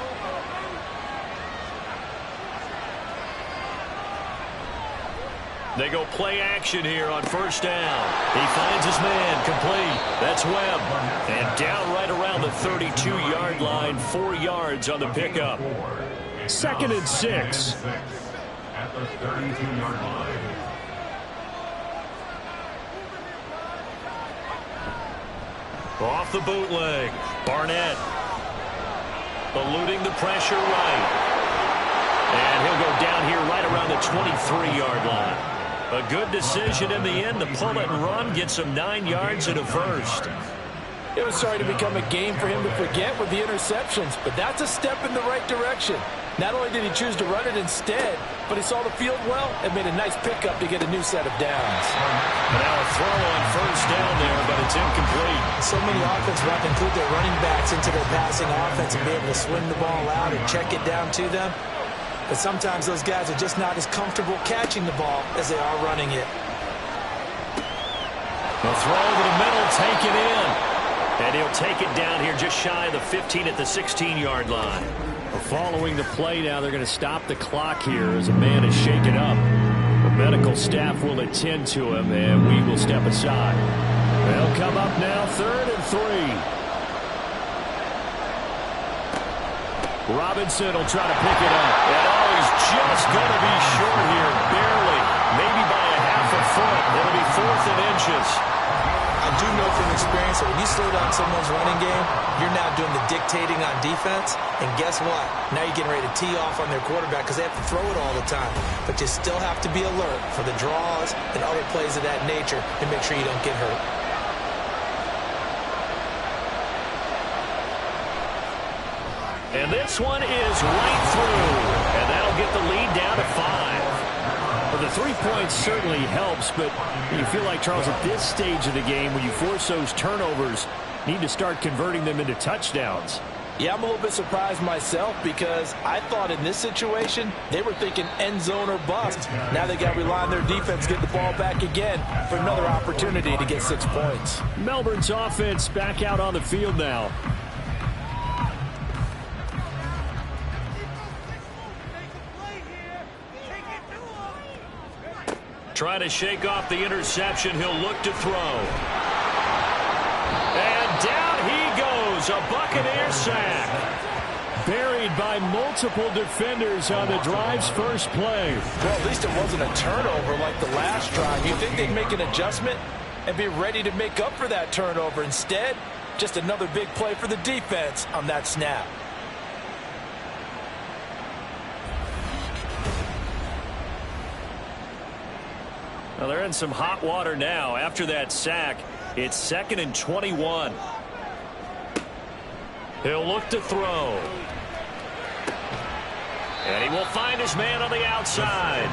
They go play action here on 1st down. He finds his man complete. That's Webb. And down right around the 32-yard line, 4 yards on the pickup. 2nd and 6. At the 32-yard line. Off the bootleg. Barnett. Eluding the pressure right. And he'll go down here right around the 23-yard line. A good decision in the end to pull it and run, get some 9 yards and a first. It was starting to become a game for him to forget with the interceptions, but that's a step in the right direction. Not only did he choose to run it instead, but he saw the field well and made a nice pickup to get a new set of downs. Now a throw on 1st down there, but it's incomplete. So many offenses want to include their running backs into their passing offense and be able to swing the ball out and check it down to them. But sometimes those guys are just not as comfortable catching the ball as they are running it. The throw to the middle, taken in. And he'll take it down here just shy of the 15 at the 16-yard line. Following the play now, they're going to stop the clock here as a man is shaken up. The medical staff will attend to him, and we will step aside. They'll come up now, 3rd and 3. Robinson will try to pick it up. And he's just going to be short here, barely. Maybe by a half a foot. It'll be 4th and inches. I do know from experience that when you slow down someone's running game, you're now doing the dictating on defense. And guess what? Now you're getting ready to tee off on their quarterback because they have to throw it all the time. But you still have to be alert for the draws and other plays of that nature to make sure you don't get hurt. And this one is right through. And that'll get the lead down to 5. Well, the 3 points certainly helps, but you feel like, Charles, at this stage of the game, when you force those turnovers, need to start converting them into touchdowns. Yeah, I'm a little bit surprised myself because I thought in this situation they were thinking end zone or bust. Now they got to rely on their defense to get the ball back again for another opportunity to get 6 points. Melbourne's offense back out on the field now. Trying to shake off the interception. He'll look to throw. And down he goes. A Buccaneer sack. Buried by multiple defenders on the drive's first play. Well, at least it wasn't a turnover like the last drive. You think they'd make an adjustment and be ready to make up for that turnover. Instead, just another big play for the defense on that snap. Well, they're in some hot water now. After that sack, it's 2nd and 21. He'll look to throw. And he will find his man on the outside.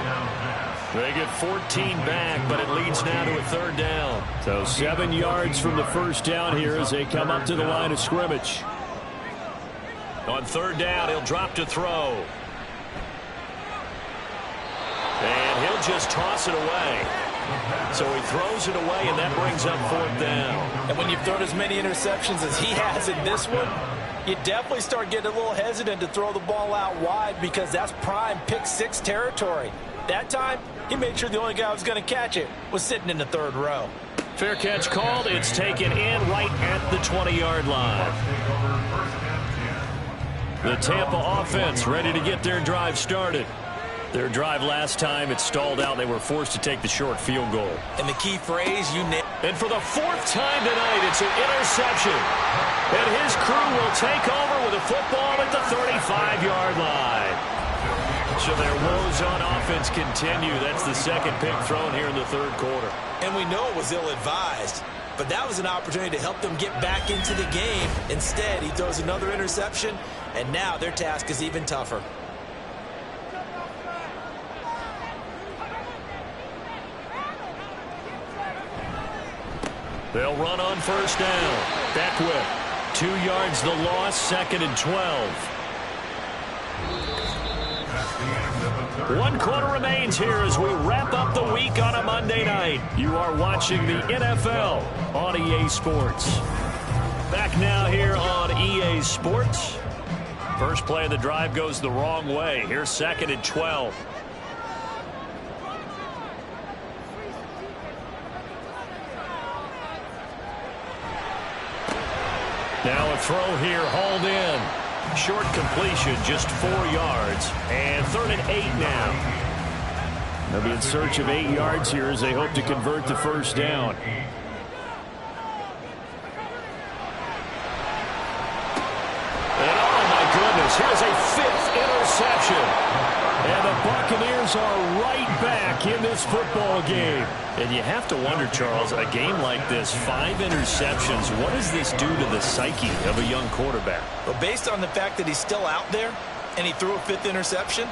They get 14 back, but it leads now to a 3rd down. So 7 yards from the 1st down here as they come up to the line of scrimmage. On 3rd down, he'll drop to throw. And he'll just toss it away. So he throws it away, and that brings up 4th down. And when you've thrown as many interceptions as he has in this one, you definitely start getting a little hesitant to throw the ball out wide because that's prime pick 6 territory. That time, he made sure the only guy who was going to catch it was sitting in the 3rd row. Fair catch called. It's taken in right at the 20-yard line. The Tampa offense ready to get their drive started. Their drive last time, it stalled out. They were forced to take the short field goal. And the key phrase, you nailed. And for the fourth time tonight, it's an interception. And his crew will take over with a football at the 35-yard line. So their woes on offense continue. That's the second pick thrown here in the third quarter. And we know it was ill-advised, but that was an opportunity to help them get back into the game. Instead, he throws another interception, and now their task is even tougher. They'll run on first down. Beckwith, 2 yards the loss, 2nd and 12. 1 quarter remains here as we wrap up the week on a Monday night. You are watching the NFL on EA Sports. Back now here on EA Sports. First play of the drive goes the wrong way. Here's 2nd and 12. Now a throw here, hauled in. Short completion, just 4 yards. And 3rd and 8 now. They'll be in search of 8 yards here as they hope to convert the first down. And oh my goodness, here's a 5th interception. And the Buccaneers are right back in this football game. And you have to wonder, Charles, a game like this, 5 interceptions, what does this do to the psyche of a young quarterback? Well, based on the fact that he's still out there and he threw a 5th interception,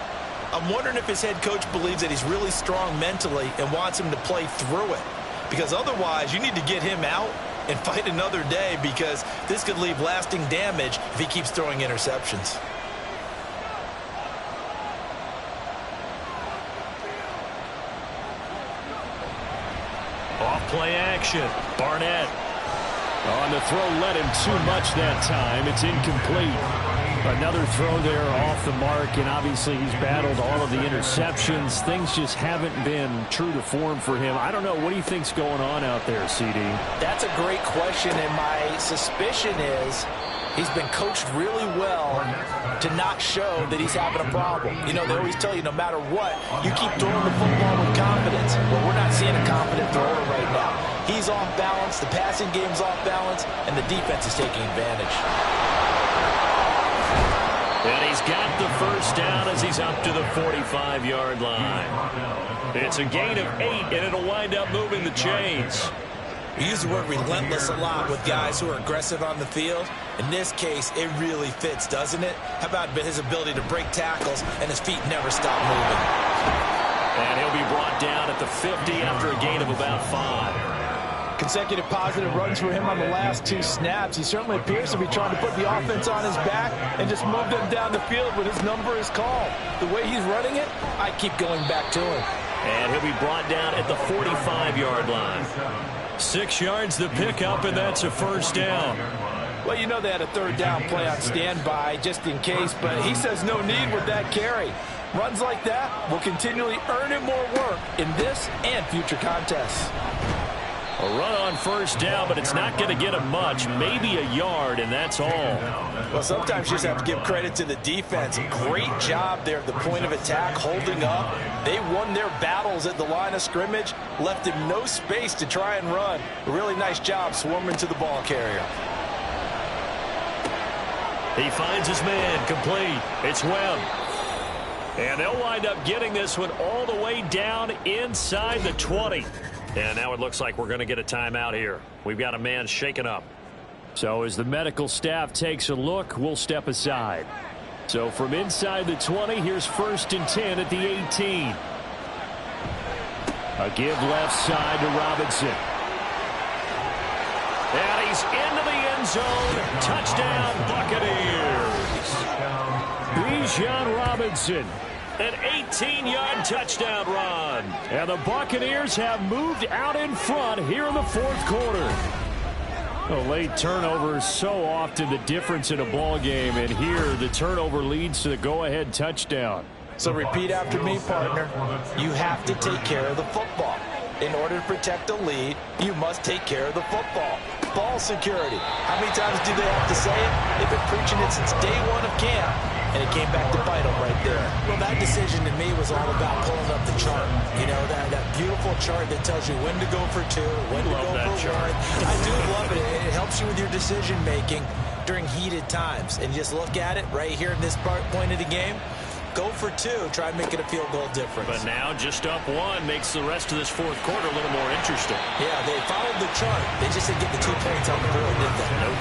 I'm wondering if his head coach believes that he's really strong mentally and wants him to play through it. Because otherwise, you need to get him out and fight another day, because this could leave lasting damage if he keeps throwing interceptions. Play action. Barnett on the throw, led him too much that time. It's incomplete. Another throw there off the mark, and obviously he's battled all of the interceptions. Things just haven't been true to form for him. I don't know. What do you think's going on out there, CD? That's a great question, and my suspicion is he's been coached really well to not show that he's having a problem. You know, they always tell you no matter what, you keep throwing the football with confidence. Well, we're not seeing a confident thrower right now. He's off balance, the passing game's off balance, and the defense is taking advantage. And he's got the first down as he's up to the 45-yard line. It's a gain of 8, and it'll wind up moving the chains. We use the word relentless a lot with guys who are aggressive on the field. In this case, it really fits, doesn't it? How about his ability to break tackles and his feet never stop moving? And he'll be brought down at the 50 after a gain of about 5. Consecutive positive runs for him on the last 2 snaps. He certainly appears to be trying to put the offense on his back and just move them down the field when his number is called. The way he's running it, I keep going back to him. And he'll be brought down at the 45-yard line. 6 yards the pickup, and that's a first down. Well, you know they had a 3rd down play on standby just in case, but he says no need with that carry. Runs like that will continually earn him more work in this and future contests. A run on first down, but it's not going to get him much. Maybe a yard, and that's all. Well, sometimes you just have to give credit to the defense. Great job there at the point of attack, holding up. They won their battles at the line of scrimmage, left him no space to try and run. A really nice job swarming to the ball carrier. He finds his man, complete. It's Webb. And they'll wind up getting this one all the way down inside the 20. And now it looks like we're going to get a timeout here. We've got a man shaken up. So as the medical staff takes a look, we'll step aside. So from inside the 20, here's 1st and 10 at the 18. A give left side to Robinson. And he's into the end zone. Touchdown, Buccaneers. Bijan Robinson. An 18-yard touchdown run. And the Buccaneers have moved out in front here in the 4th quarter. A late turnover is so often the difference in a ball game, and here the turnover leads to the go-ahead touchdown. So repeat after me, partner. You have to take care of the football. In order to protect a lead, you must take care of the football. ball security. How many times do they have to say it? They've been preaching it since day one of camp, and it came back to bite them right there. Well, that decision to me was all about pulling up the chart. You know, that beautiful chart that tells you when to go for 2, when to go for 1. I do love it. It helps you with your decision-making during heated times. And just look at it right here in this point of the game. Go for 2. Try and make it a field goal difference. But now just up 1 makes the rest of this fourth quarter a little more interesting. Yeah, they followed the chart. They just didn't get the 2 points on the board, did they? Nope.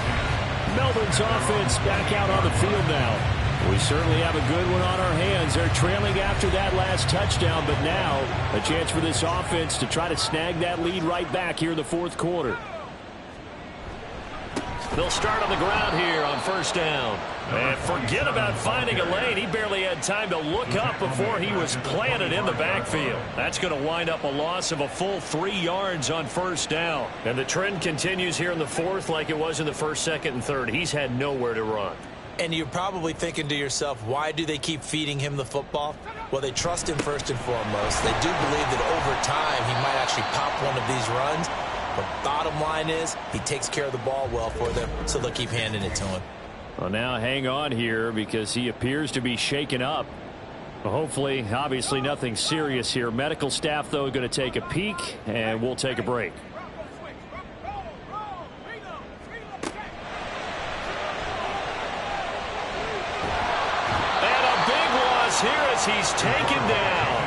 Melbourne's offense back out on the field now. We certainly have a good one on our hands. They're trailing after that last touchdown, but now a chance for this offense to try to snag that lead right back here in the fourth quarter. They'll start on the ground here on first down. And forget about finding a lane. He barely had time to look up before he was planted in the backfield. That's going to wind up a loss of a full 3 yards on first down. And the trend continues here in the fourth like it was in the first, second, and third. He's had nowhere to run. And you're probably thinking to yourself, why do they keep feeding him the football? Well, they trust him first and foremost. They do believe that over time he might actually pop one of these runs. But bottom line is he takes care of the ball well for them, so they'll keep handing it to him. Well, now hang on here because he appears to be shaken up. Well, hopefully, obviously nothing serious here. Medical staff, though, going to take a peek, and we'll take a break. And a big loss here as he's taken down.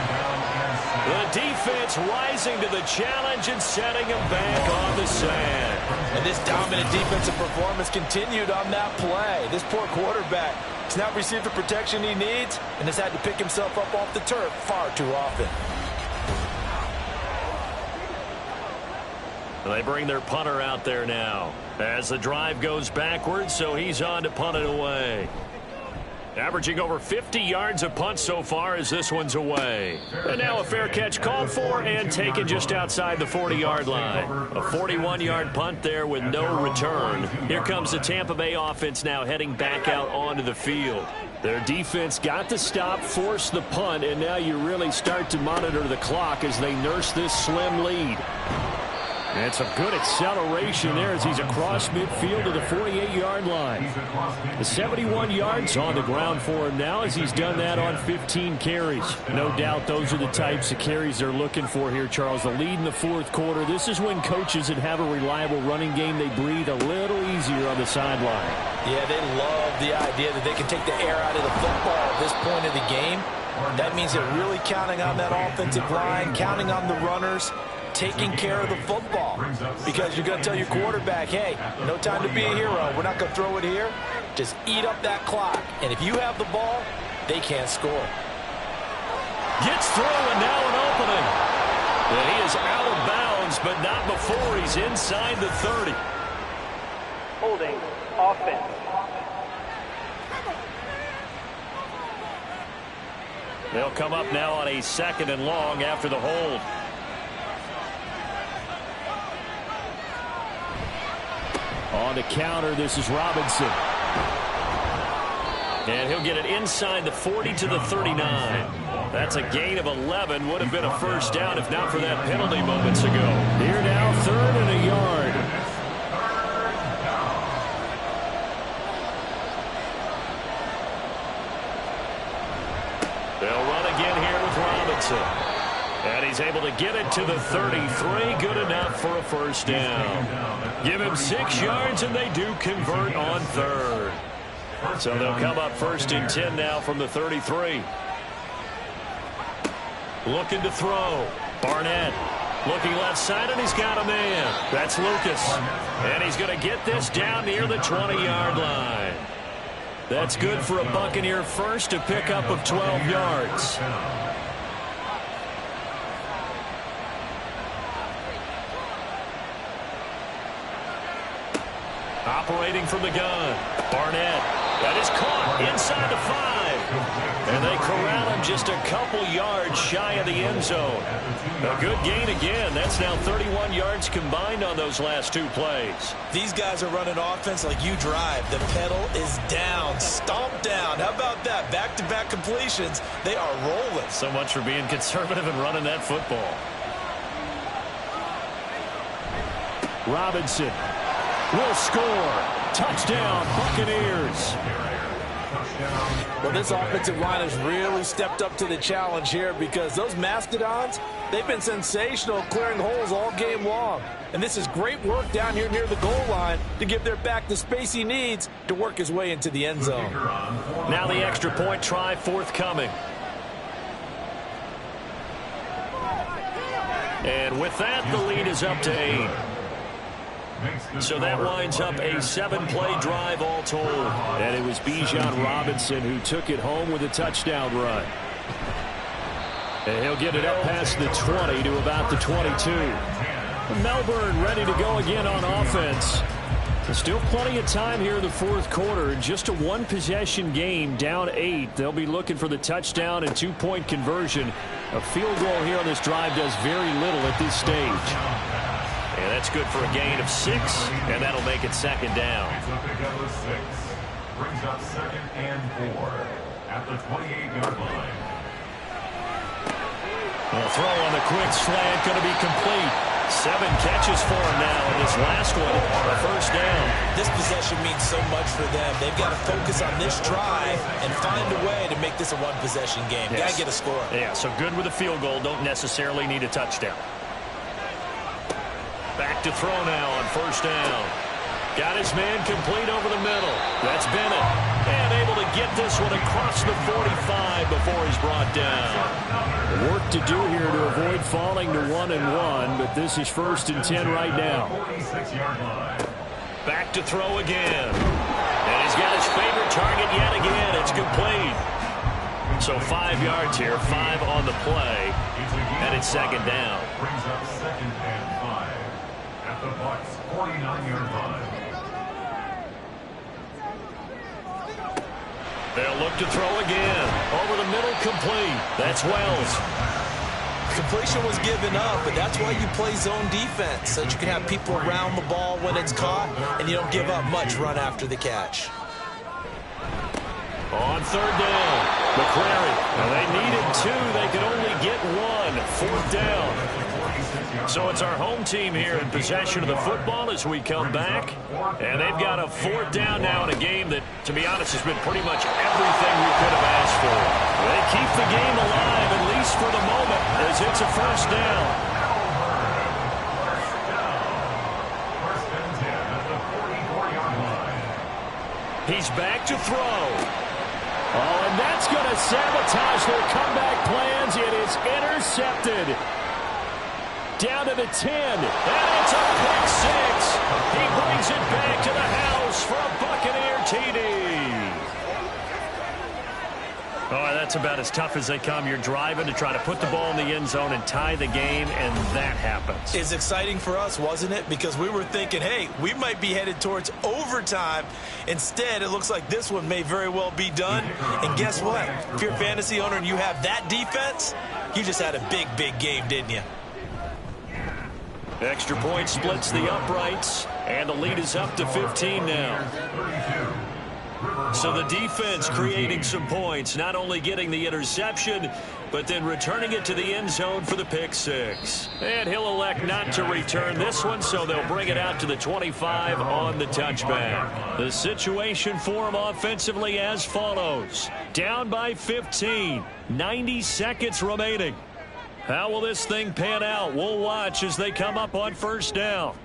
The defense rising to the challenge and setting him back on the sand. And this dominant defensive performance continued on that play. This poor quarterback has not received the protection he needs and has had to pick himself up off the turf far too often. They bring their punter out there now as the drive goes backwards, so he's on to punt it away. Averaging over 50 yards a punt so far as this one's away. And now a fair catch called for and taken just outside the 40-yard line. A 41-yard punt there with no return. Here comes the Tampa Bay offense now heading back out onto the field. Their defense got the stop, forced the punt, and now you really start to monitor the clock as they nurse this slim lead. And some good acceleration there as he's across midfield to the 48-yard line. The 71 yards on the ground for him now as he's done that on 15 carries. No doubt those are the types of carries they're looking for here, Charles. The lead in the fourth quarter. This is when coaches that have a reliable running game, they breathe a little easier on the sideline. Yeah, they love the idea that they can take the air out of the football at this point of the game. That means they're really counting on that offensive line, counting on the runners, taking care of the football, because you're going to tell your quarterback, hey, no time to be a hero. We're not going to throw it here. Just eat up that clock. And if you have the ball, they can't score. Gets through and now an opening. And he is out of bounds, but not before he's inside the 30. Holding offense. They'll come up now on a second and long after the hold. On the counter, this is Robinson. And he'll get it inside the 40 to the 39. That's a gain of 11. Would have been a first down if not for that penalty moments ago. Here now, 3rd and a yard. They'll run again here with Robinson. And he's able to get it to the 33. Good enough for a first down. Give him 6 yards, and they do convert on 3rd. So they'll come up 1st and 10 now from the 33. Looking to throw. Barnett looking left side, and he's got a man. That's Lucas. And he's going to get this down near the 20-yard line. That's good for a Buccaneer first, a pickup of 12 yards. Operating from the gun. Barnett. That is caught inside the 5. And they corral him just a couple yards shy of the end zone. A good gain again. That's now 31 yards combined on those last 2 plays. These guys are running offense like you drive. The pedal is down. Stomp down. How about that? Back-to-back completions. They are rolling. So much for being conservative and running that football. Robinson. will score. Touchdown, Buccaneers. Well, this offensive line has really stepped up to the challenge here because those Mastodons, they've been sensational clearing holes all game long. And this is great work down here near the goal line to give their back the space he needs to work his way into the end zone. Now the extra point try forthcoming. And with that, the lead is up to 8. So that winds up a 7-play drive all told. And it was Bijan Robinson who took it home with a touchdown run. And he'll get it up past the 20 to about the 22. Melbourne ready to go again on offense. There's still plenty of time here in the fourth quarter. Just a one-possession game, down 8. They'll be looking for the touchdown and two-point conversion. A field goal here on this drive does very little at this stage. And that's good for a gain of 6, and that'll make it second down. Brings up 2nd and 4 at the 28-yard line. The throw on the quick slant going to be complete. 7 catches for him now, and this last one, a first down. This possession means so much for them. They've got to focus on this drive and find a way to make this a one-possession game. Yes. Got to get a score. Yeah, so good with a field goal. Don't necessarily need a touchdown. Back to throw now on first down. Got his man complete over the middle. That's Bennett. And able to get this one across the 45 before he's brought down. Work to do here to avoid falling to 1-1, but this is 1st and 10 right now. Back to throw again. And he's got his favorite target yet again. It's complete. So 5 yards here, 5 on the play. And it's second down. Brings up 2nd and 5 at the Bucs' 49-yard line. They'll look to throw again. Over the middle, complete. That's Wells. Completion was given up, but that's why you play zone defense, so that you can have people around the ball when it's caught, and you don't give up much run after the catch. On third down, McCrary. Well, they needed 2. They could only get 1. Fourth down. So it's our home team here in possession of the football as we come back. And they've got a 4th down now in a game that, to be honest, has been pretty much everything we could have asked for. They keep the game alive, at least for the moment, as it's a first down. First and 10 at the 44-yard line. He's back to throw. Oh, and that's going to sabotage their comeback plans. It is intercepted. Down to the 10. And it's a pick 6. He brings it back to the house for a Buccaneer TD. Oh, that's about as tough as they come. You're driving to try to put the ball in the end zone and tie the game, and that happens. It's exciting for us, wasn't it? Because we were thinking, hey, we might be headed towards overtime. Instead, it looks like this one may very well be done. And guess what? If you're a fantasy owner and you have that defense, you just had a big, big game, didn't you? Extra point splits the uprights, and the lead is up to 15 now. So the defense creating some points, not only getting the interception, but then returning it to the end zone for the pick 6. And he'll elect not to return this one, so they'll bring it out to the 25 on the touchback. The situation for him offensively as follows. Down by 15, 90 seconds remaining. How will this thing pan out? We'll watch as they come up on first down.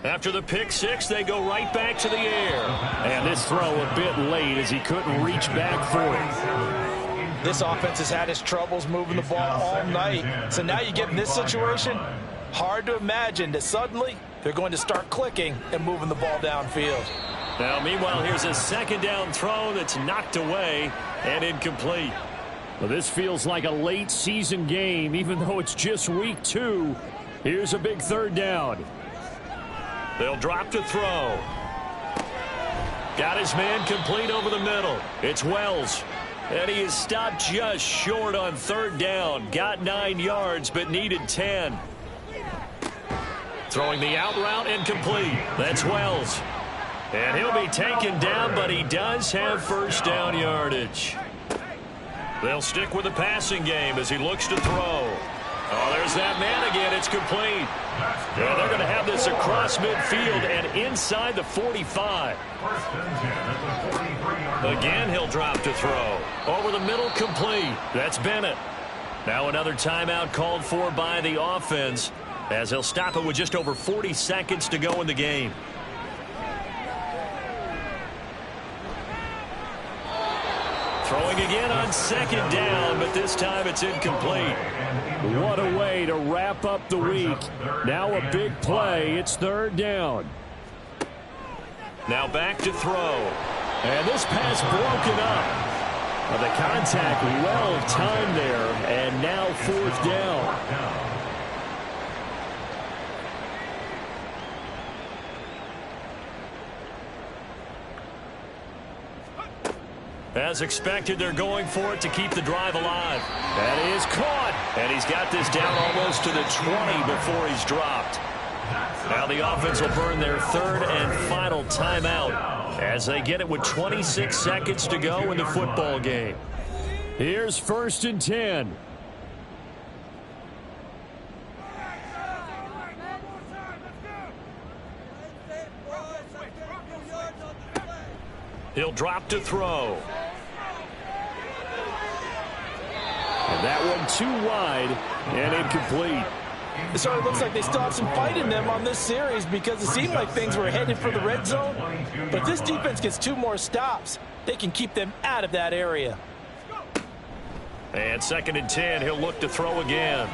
After the pick 6, they go right back to the air. And this throw a bit late as he couldn't reach back for it. This offense has had its troubles moving the ball all night. So now you get in this situation, hard to imagine that suddenly they're going to start clicking and moving the ball downfield. Now, meanwhile, here's a second down throw that's knocked away and incomplete. Well, this feels like a late season game, even though it's just week 2. Here's a big third down. They'll drop to throw. Got his man complete over the middle. It's Wells. And he is stopped just short on third down. Got 9 yards, but needed 10. Throwing the out route incomplete. That's Wells. And he'll be taken down, but he does have first down yardage. They'll stick with the passing game as he looks to throw. Oh, there's that man again. It's complete. Yeah, they're going to have this across midfield and inside the 45. Again, he'll drop to throw. Over the middle, complete. That's Bennett. Now another timeout called for by the offense, as he'll stop it with just over 40 seconds to go in the game. Throwing again on second down, but this time it's incomplete. What a way to wrap up the week. Now a big play. It's third down. Now back to throw. And this pass broken up. The contact well timed there, and now fourth down. As expected, they're going for it to keep the drive alive. That is caught. And he's got this down almost to the 20 before he's dropped. Now the offense will burn their third and final timeout as they get it with 26 seconds to go in the football game. Here's first and 10. He'll drop to throw. And that one too wide and incomplete. It sort of looks like they still have some fight in them on this series because it seemed like things were headed for the red zone. But this defense gets 2 more stops. They can keep them out of that area. And second and 10, he'll look to throw again.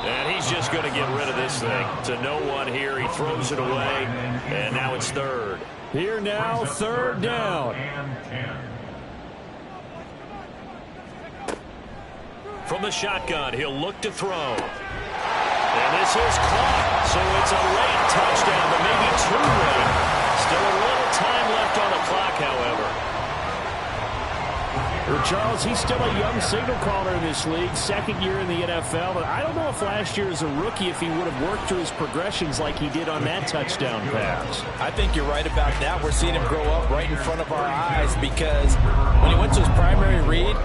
And he's just going to get rid of this thing. To no one here. He throws it away. And now it's third. Here now, third down. From the shotgun, he'll look to throw. And this is caught. So it's a late touchdown, but maybe too late. Still a little time left on the clock, however. Well, Charles, he's still a young signal caller in this league, second year in the NFL. But I don't know if last year as a rookie, if he would have worked through his progressions like he did on that touchdown pass. I think you're right about that. We're seeing him grow up right in front of our eyes because when he went to his primary read,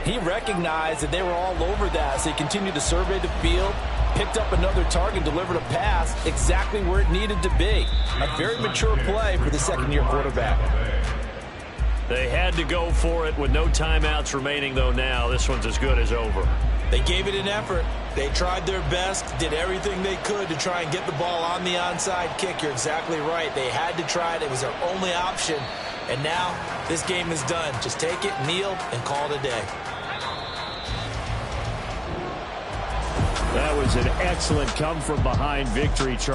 he recognized that they were all over that. So he continued to survey the field, picked up another target, delivered a pass exactly where it needed to be. A very mature play for the second-year quarterback. They had to go for it with no timeouts remaining, though now. This one's as good as over. They gave it an effort. They tried their best, did everything they could to try and get the ball on the onside kick. You're exactly right. They had to try it. It was their only option. And now this game is done. Just take it, kneel, and call it a day. That was an excellent come-from-behind victory, Charles.